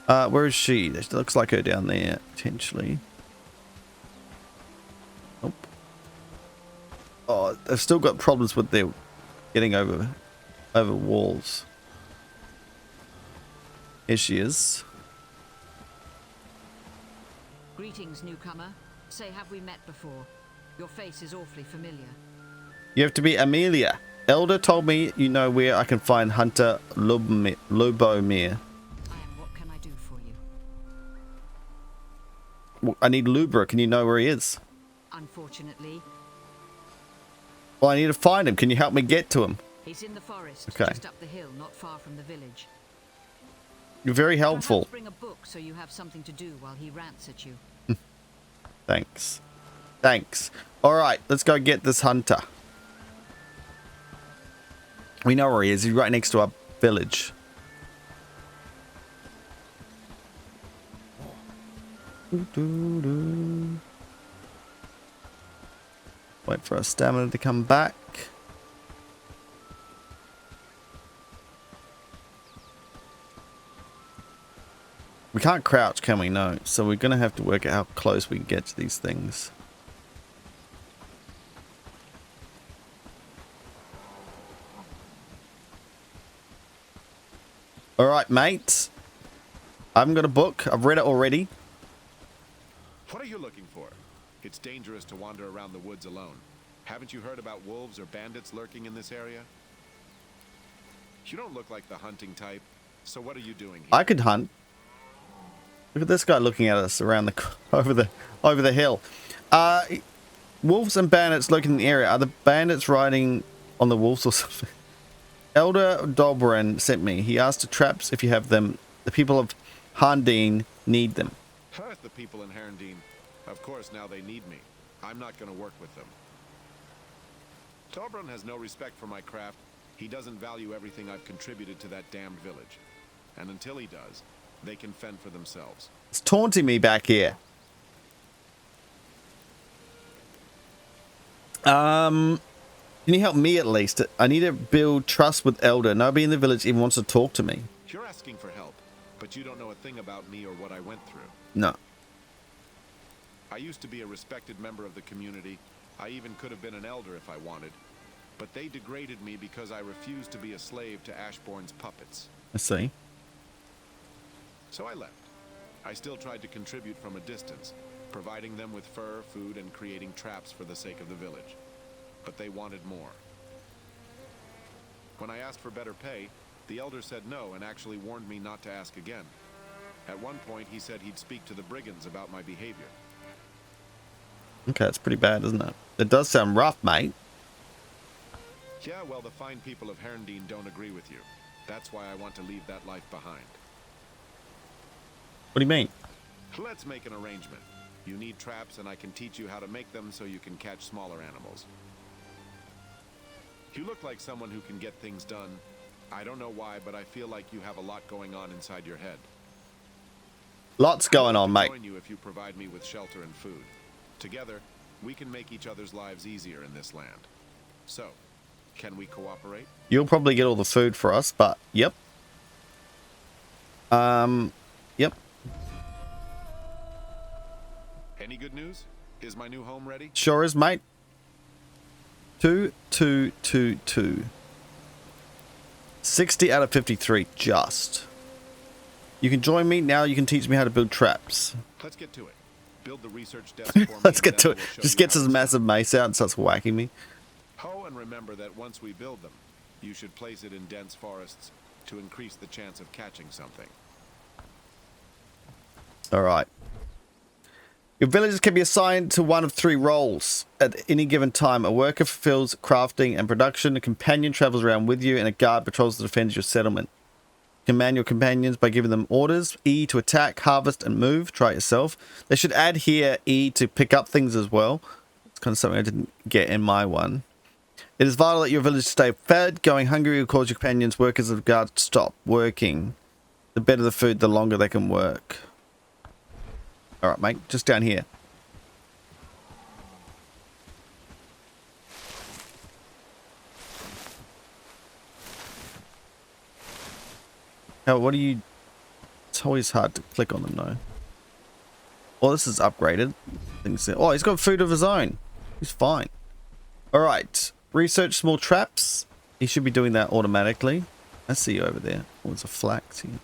Where is she? It looks like her down there, potentially. Nope. Oh, they've still got problems with their getting over walls. Here she is. Greetings, newcomer. Say, have we met before? Your face is awfully familiar. You have to be Amelia. Elder told me you know where I can find Hunter Lubomir. I am. What can I do for you? Well, I need Lubra. Can you know where he is? Unfortunately, Well, I need to find him. Can you help me get to him? he's in the forest, Okay. just up the hill, not far from the village. You're very helpful. Perhaps bring a book so you have something to do while he rants at you. Thanks. Thanks. All right, let's go get this hunter. We know where he is. He's right next to our village. Wait for our stamina to come back. We can't crouch, can we? No. So we're going to have to work out how close we can get to these things. Alright, mates. I haven't got a book. I've read it already. What are you looking for? It's dangerous to wander around the woods alone. Haven't you heard about wolves or bandits lurking in this area? You don't look like the hunting type, so what are you doing here? I could hunt. Look at this guy looking at us around the over the hill. Wolves and bandits lurking in the area. Are the bandits riding on the wolves or something? Elder Dobrin sent me. He asked to traps if you have them. The people of Handine need them. The people in Herndine. Of course, now they need me. I'm not going to work with them. Dobrin has no respect for my craft. He doesn't value everything I've contributed to that damned village. And until he does, they can fend for themselves. It's taunting me back here. Can you help me at least? I need to build trust with Elder. Nobody in the village even wants to talk to me. You're asking for help, but you don't know a thing about me or what I went through. No. I used to be a respected member of the community. I even could have been an elder if I wanted. But they degraded me because I refused to be a slave to Ashbourne's puppets. I see. So I left. I still tried to contribute from a distance, providing them with fur, food, and creating traps for the sake of the village. But they wanted more. When I asked for better pay, the elder said no and actually warned me not to ask again. At one point, he said he'd speak to the brigands about my behavior. Okay, that's pretty bad, isn't it? It does sound rough, mate. Yeah, well, the fine people of Herndine don't agree with you. That's why I want to leave that life behind. What do you mean? Let's make an arrangement. You need traps, and I can teach you how to make them so you can catch smaller animals. You look like someone who can get things done. I don't know why, but I feel like you have a lot going on inside your head. Lots going on, mate. I'll join you if you provide me with shelter and food. Together, we can make each other's lives easier in this land. So, can we cooperate? You'll probably get all the food for us, but yep. Yep. Any good news? Is my new home ready? Sure is, mate. 2. 60 out of 53, just. You can join me now. You can teach me how to build traps. Let's get to it. Build the research desk for me. Let's get and to then it. I will show Just you gets how his it's massive done. mace out and starts whacking me. Oh, and remember that once we build them, you should place it in dense forests to increase the chance of catching something. All right. Your villagers can be assigned to one of 3 roles at any given time. A worker fulfills crafting and production. A companion travels around with you, and a guard patrols and defends your settlement. Command your companions by giving them orders. E to attack, harvest, and move. Try it yourself. They should add here E to pick up things as well. It's kind of something I didn't get in my one. It is vital that your village stay fed. Going hungry will cause your companions, workers of guard, to stop working. The better the food, the longer they can work. Alright, mate. Just down here. Oh, what do you... It's always hard to click on them, though. Well, this is upgraded. Oh, he's got food of his own. He's fine. Alright. Research small traps. He should be doing that automatically. I see you over there. Oh, there's a flax here.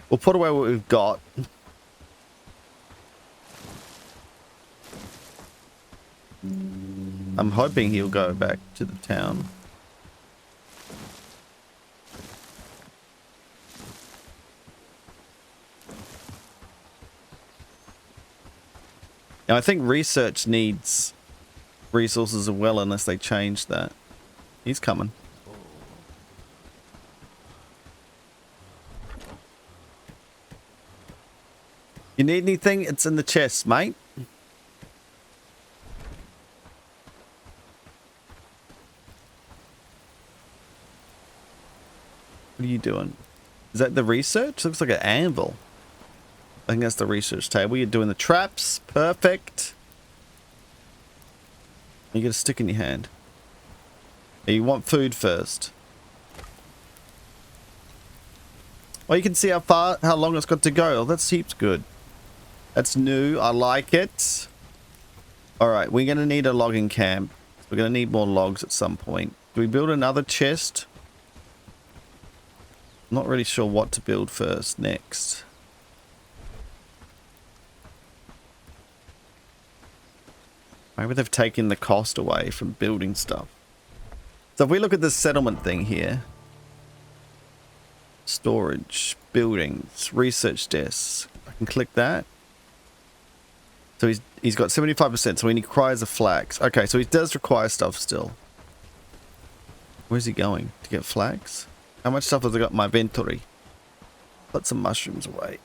We'll put away what we've got. I'm hoping he'll go back to the town. Now, I think research needs resources as well unless they change that. He's coming. You need anything? It's in the chest, mate. What are you doing? Is that the research? Looks like an anvil. I think that's the research table. You're doing the traps. Perfect. You get a stick in your hand. You want food first. Well, you can see how long it's got to go. Oh, that's heaps good. That's new. I like it. Alright, we're going to need a logging camp. We're going to need more logs at some point. Do we build another chest? I'm not really sure what to build first next. Maybe they've taken the cost away from building stuff. So if we look at this settlement thing here. Storage, buildings, research desks. I can click that. So he's got 75%, so he requires a flax. Okay, so he does require stuff still. Where's he going? To get flax? How much stuff has I got in my inventory? Put some mushrooms away.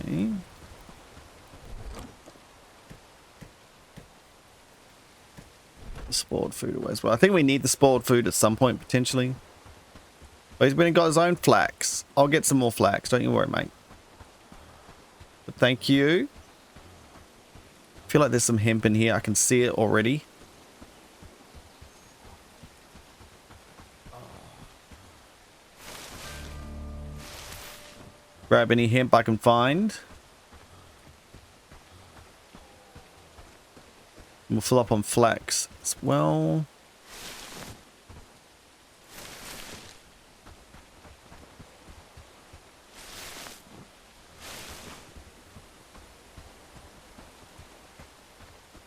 Okay. Spoiled food away as well. I think we need the spoiled food at some point, potentially. But he's got his own flax. I'll get some more flax. Don't you worry, mate. But thank you. I feel like there's some hemp in here. I can see it already. Grab any hemp I can find. We'll fill up on flax as well.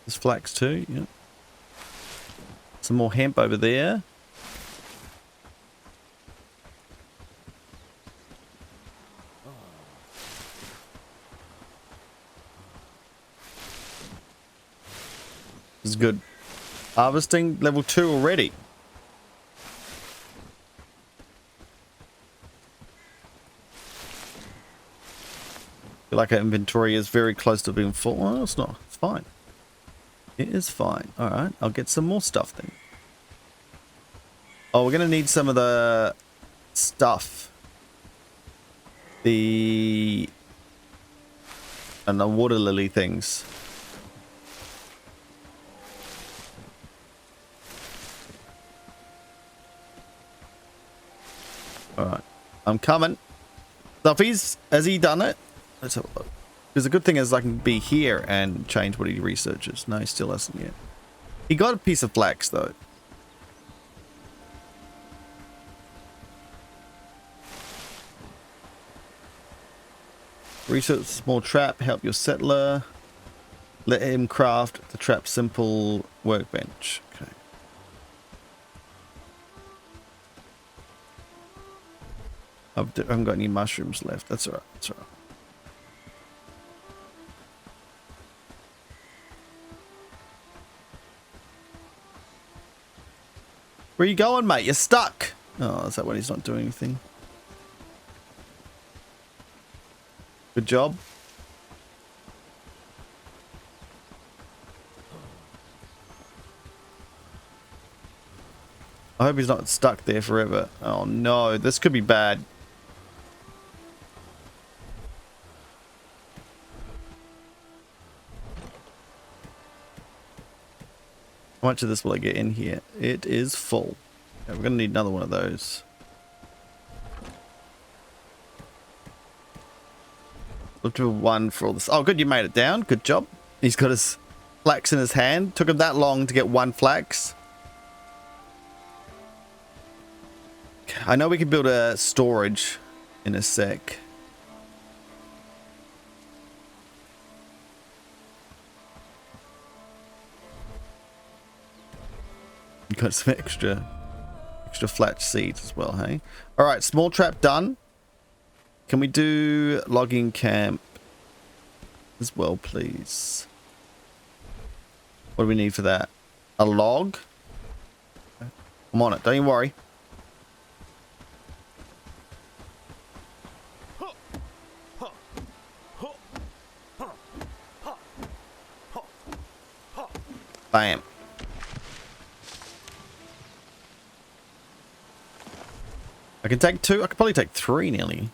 There's flax too, yeah. Some more hemp over there. This is good. Harvesting level 2 already. Feel like our inventory is very close to being full. Oh, it's not. It's fine. It is fine. Alright, I'll get some more stuff then. Oh, we're going to need some of the stuff. The water lily things. Alright, I'm coming. So if has he done it? Let's have a look. Because the good thing is I can be here and change what he researches. No, he still hasn't yet. He got a piece of flax though. Research small trap, help your settler. Let him craft the trap simple workbench. Okay. I haven't got any mushrooms left. That's alright. That's alright. Where are you going, mate? You're stuck. Oh, is that when he's not doing anything? Good job. I hope he's not stuck there forever. Oh no, this could be bad. How much of this will I get in here? It is full. Okay, we're going to need another one of those. Look to one for all this. Oh, good, you made it down. Good job. He's got his flax in his hand. Took him that long to get one flax. I know we can build a storage in a sec. Got some extra flat seeds as well, hey? Alright, small trap done. Can we do logging camp as well, please? What do we need for that? A log? I'm on it, don't you worry. Bam. I can take 2. I could probably take 3 nearly.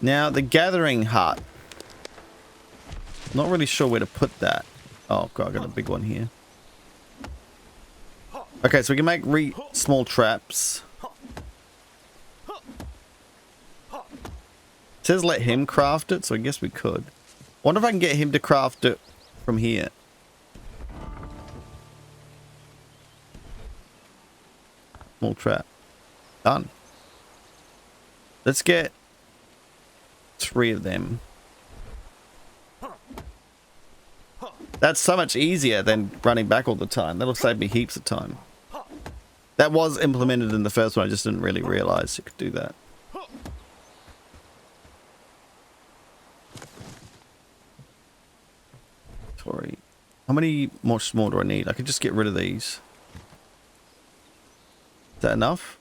Now, the gathering hut. Not really sure where to put that. Oh, God, I got a big one here. Okay, so we can make small traps. It says let him craft it, so I guess we could. Wonder if I can get him to craft it from here. Small trap. Done. Let's get 3 of them. That's so much easier than running back all the time. That'll save me heaps of time. That was implemented in the first one. I just didn't really realize you could do that. Sorry. How many more small do I need? I could just get rid of these. Is that enough?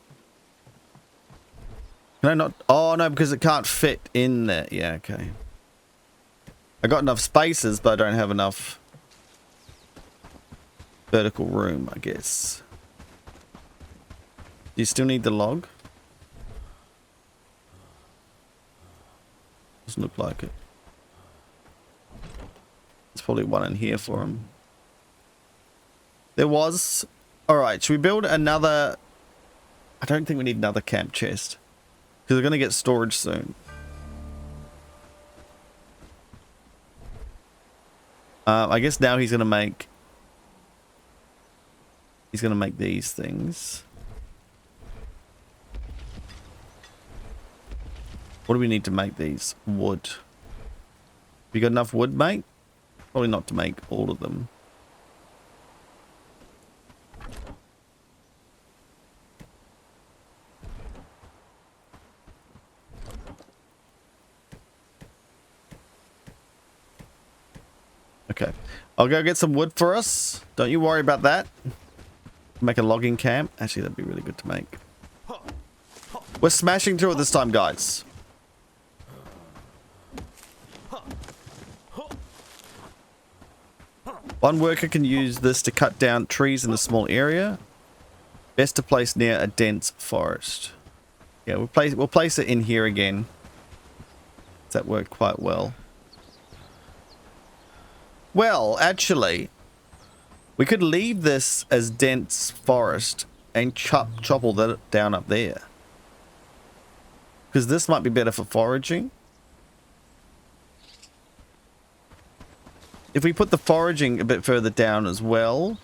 Can I not? Oh, no, because it can't fit in there. Yeah, okay. I got enough spaces, but I don't have enough vertical room, I guess. Do you still need the log? Doesn't look like it. There's probably one in here for him. There was. Alright, should we build another? I don't think we need another camp chest, because we're going to get storage soon. I guess now he's going to make... He's going to make these things. What do we need to make these? Wood. Have you got enough wood, mate? Probably not to make all of them. Okay. I'll go get some wood for us. Don't you worry about that. Make a logging camp. Actually, that'd be really good to make. We're smashing through it this time, guys. One worker can use this to cut down trees in a small area. Best to place near a dense forest. Yeah, we'll place it in here again. That worked quite well. Well, actually, we could leave this as dense forest and chop all that down up there. Because this might be better for foraging. If we put the foraging a bit further down as well,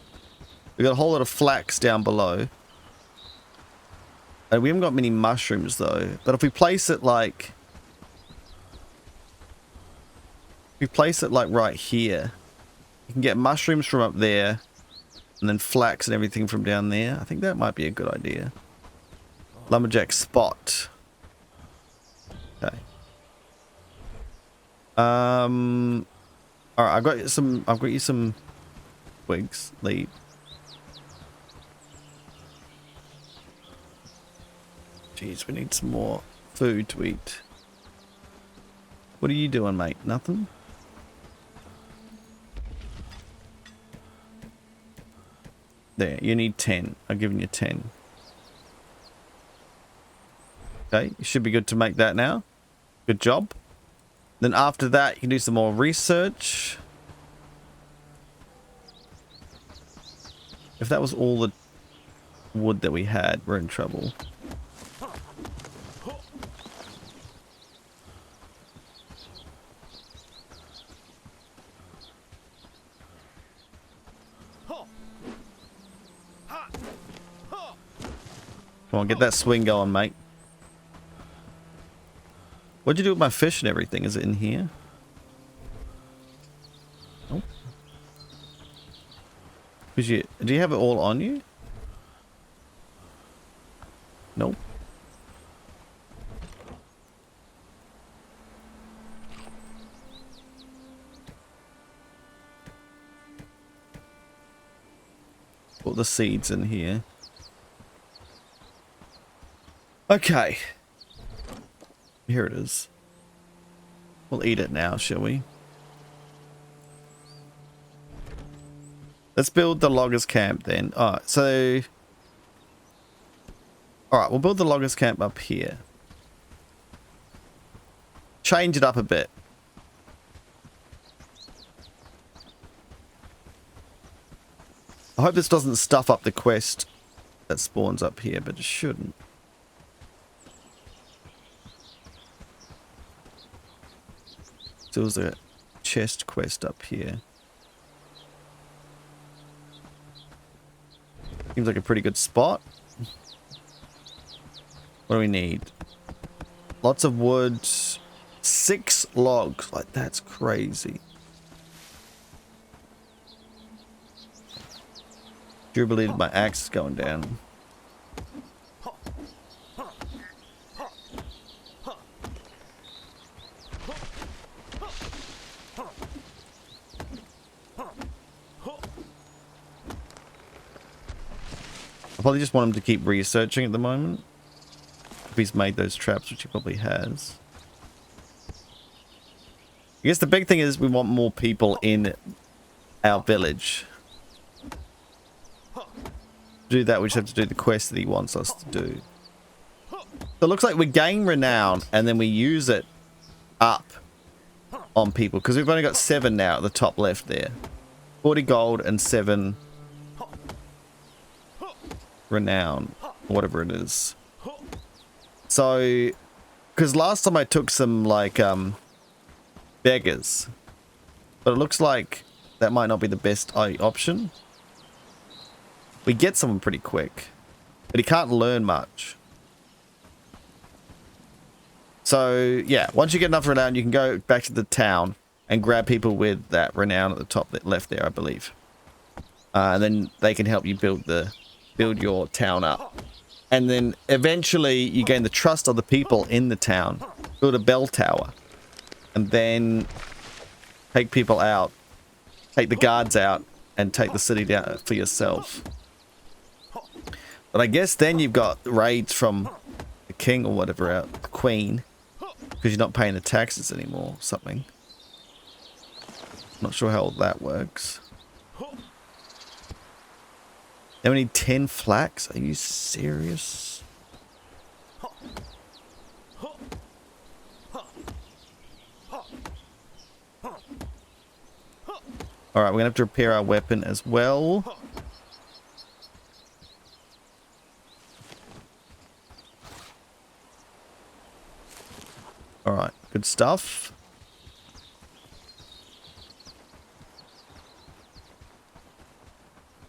we got a whole lot of flax down below. And we haven't got many mushrooms though. But if we place it like... If we place it like right here, you can get mushrooms from up there, and then flax and everything from down there. I think that might be a good idea. Lumberjack spot. Okay. Alright, I've got you some twigs, lead. Jeez, we need some more food to eat. What are you doing, mate? Nothing? There, you need 10. I've given you 10. Okay, you should be good to make that now. Good job. Then after that, you can do some more research. If that was all the wood that we had, we're in trouble. Come Come on, get that swing going, mate. What'd you do with my fish and everything? Is it in here? Nope. Do you have it all on you? Nope. Put the seeds in here. Okay. Here it is. We'll eat it now, shall we? Let's build the loggers camp then. Alright, so... Alright, we'll build the loggers camp up here. Change it up a bit. I hope this doesn't stuff up the quest that spawns up here, but it shouldn't. So there's a chest quest up here. Seems like a pretty good spot. What do we need? Lots of wood. 6 logs. Like, that's crazy. Do believe my axe is going down. I probably just want him to keep researching at the moment. If he's made those traps, which he probably has. I guess the big thing is we want more people in our village. To do that, we just have to do the quest that he wants us to do. So it looks like we gain renown and then we use it up on people. Because we've only got 7 now at the top left there. 40 gold and 7 renown. Whatever it is. So, because last time I took some, like, beggars. But it looks like that might not be the best option. We get someone pretty quick. But he can't learn much. So, yeah. Once you get enough renown, you can go back to the town and grab people with that renown at the top left there, I believe. And then they can help you build your town up. And then eventually you gain the trust of the people in the town. Build a bell tower. And then take people out. Take the guards out. And take the city down for yourself. But I guess then you've got raids from the king or whatever out. The queen. Because you're not paying the taxes anymore. Something. Not sure how that works. Now we need 10 flax? Are you serious? Alright, we're going to have to repair our weapon as well. Alright, good stuff.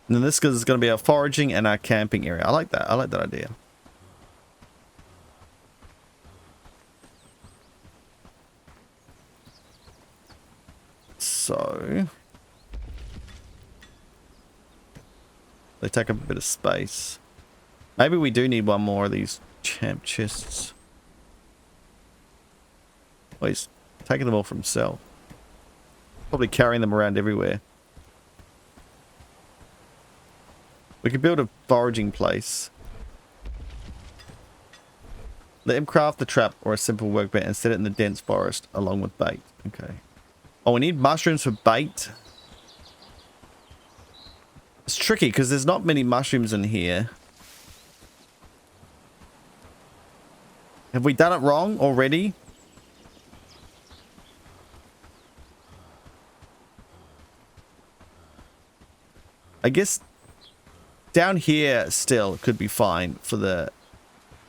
And then this is going to be our foraging and our camping area. I like that. I like that idea. So they take up a bit of space. Maybe we do need one more of these champ chests. Well, he's taking them all for himself. Probably carrying them around everywhere. We could build a foraging place. Let him craft the trap or a simple workbench and set it in the dense forest along with bait. Okay. Oh, we need mushrooms for bait. It's tricky because there's not many mushrooms in here. Have we done it wrong already? I guess down here still could be fine for the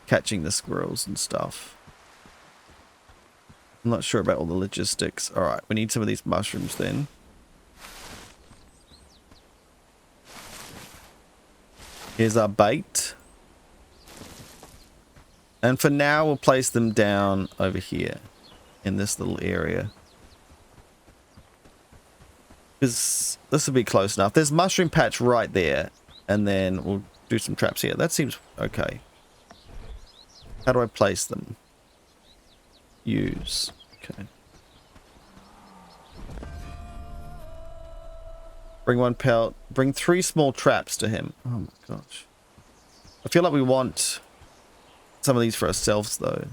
catching the squirrels and stuff. I'm not sure about all the logistics. Alright, we need some of these mushrooms then. Here's our bait. And for now, we'll place them down over here in this little area. Because this will be close enough. There's mushroom patch right there. And then we'll do some traps here. That seems okay. How do I place them? Use. Okay. Bring one pelt. Bring 3 small traps to him. Oh my gosh. I feel like we want some of these for ourselves though.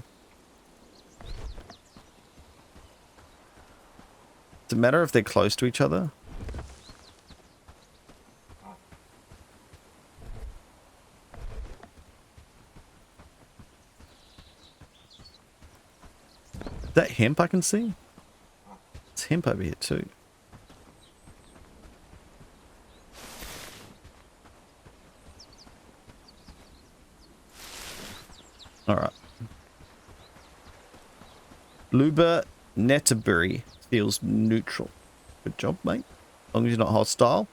Does it matter if they're close to each other? Is that hemp I can see? It's hemp over here too. Alright. Luba Netterbury feels neutral. Good job, mate. As long as you're not hostile.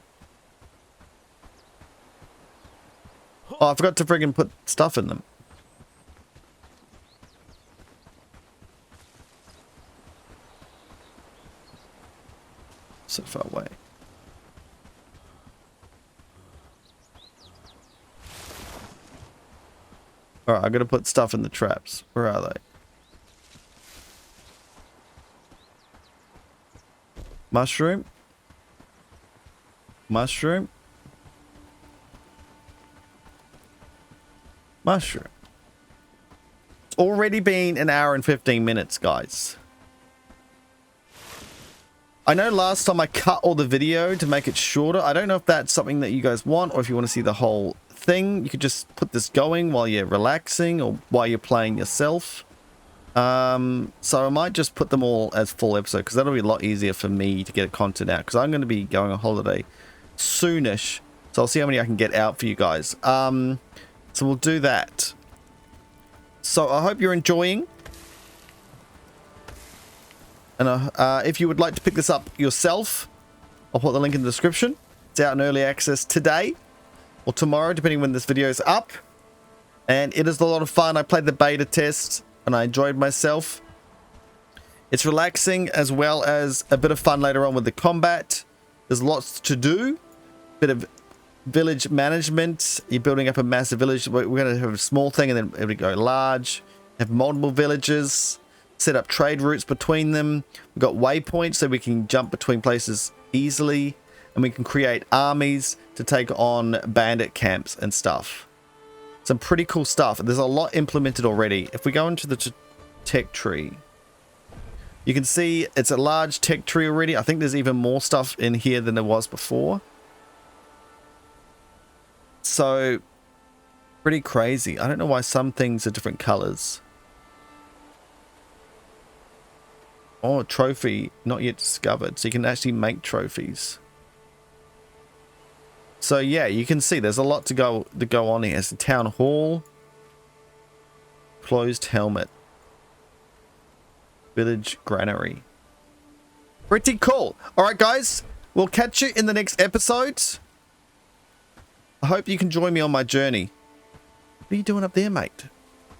Oh, I forgot to friggin' put stuff in them. So far away. Alright, I'm gonna put stuff in the traps. Where are they? Mushroom. Mushroom. Mushroom. It's already been an hour and 15 minutes, guys. I know last time I cut all the video to make it shorter. I don't know if that's something that you guys want or if you want to see the whole thing. You could just put this going while you're relaxing or while you're playing yourself. So I might just put them all as full episode because that'll be a lot easier for me to get content out because I'm going to be going on holiday soonish. So I'll see how many I can get out for you guys. So we'll do that. So I hope you're enjoying. And if you would like to pick this up yourself, I'll put the link in the description. It's out in early access today or tomorrow, depending when this video is up. And it is a lot of fun. I played the beta test and I enjoyed myself. It's relaxing as well as a bit of fun later on with the combat. There's lots to do. Bit of village management. You're building up a massive village. We're going to have a small thing and then it'll go large. Have multiple villages. Set up trade routes between them. We've got waypoints so we can jump between places easily. And we can create armies to take on bandit camps and stuff. Some pretty cool stuff. There's a lot implemented already. If we go into the tech tree, you can see it's a large tech tree already. I think there's even more stuff in here than there was before. So, pretty crazy. I don't know why some things are different colors. Oh, a trophy not yet discovered. So you can actually make trophies. So yeah, you can see there's a lot to go on here. It's a town hall. Closed helmet. Village granary. Pretty cool. Alright guys, we'll catch you in the next episode. I hope you can join me on my journey. What are you doing up there, mate?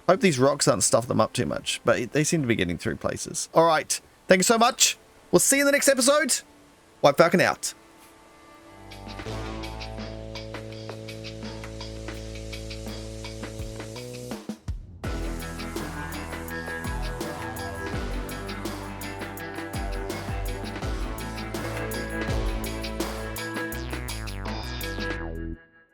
Hope these rocks aren't stuffing them up too much, but they seem to be getting through places. Alright, thank you so much. We'll see you in the next episode. WhiteFalcon out.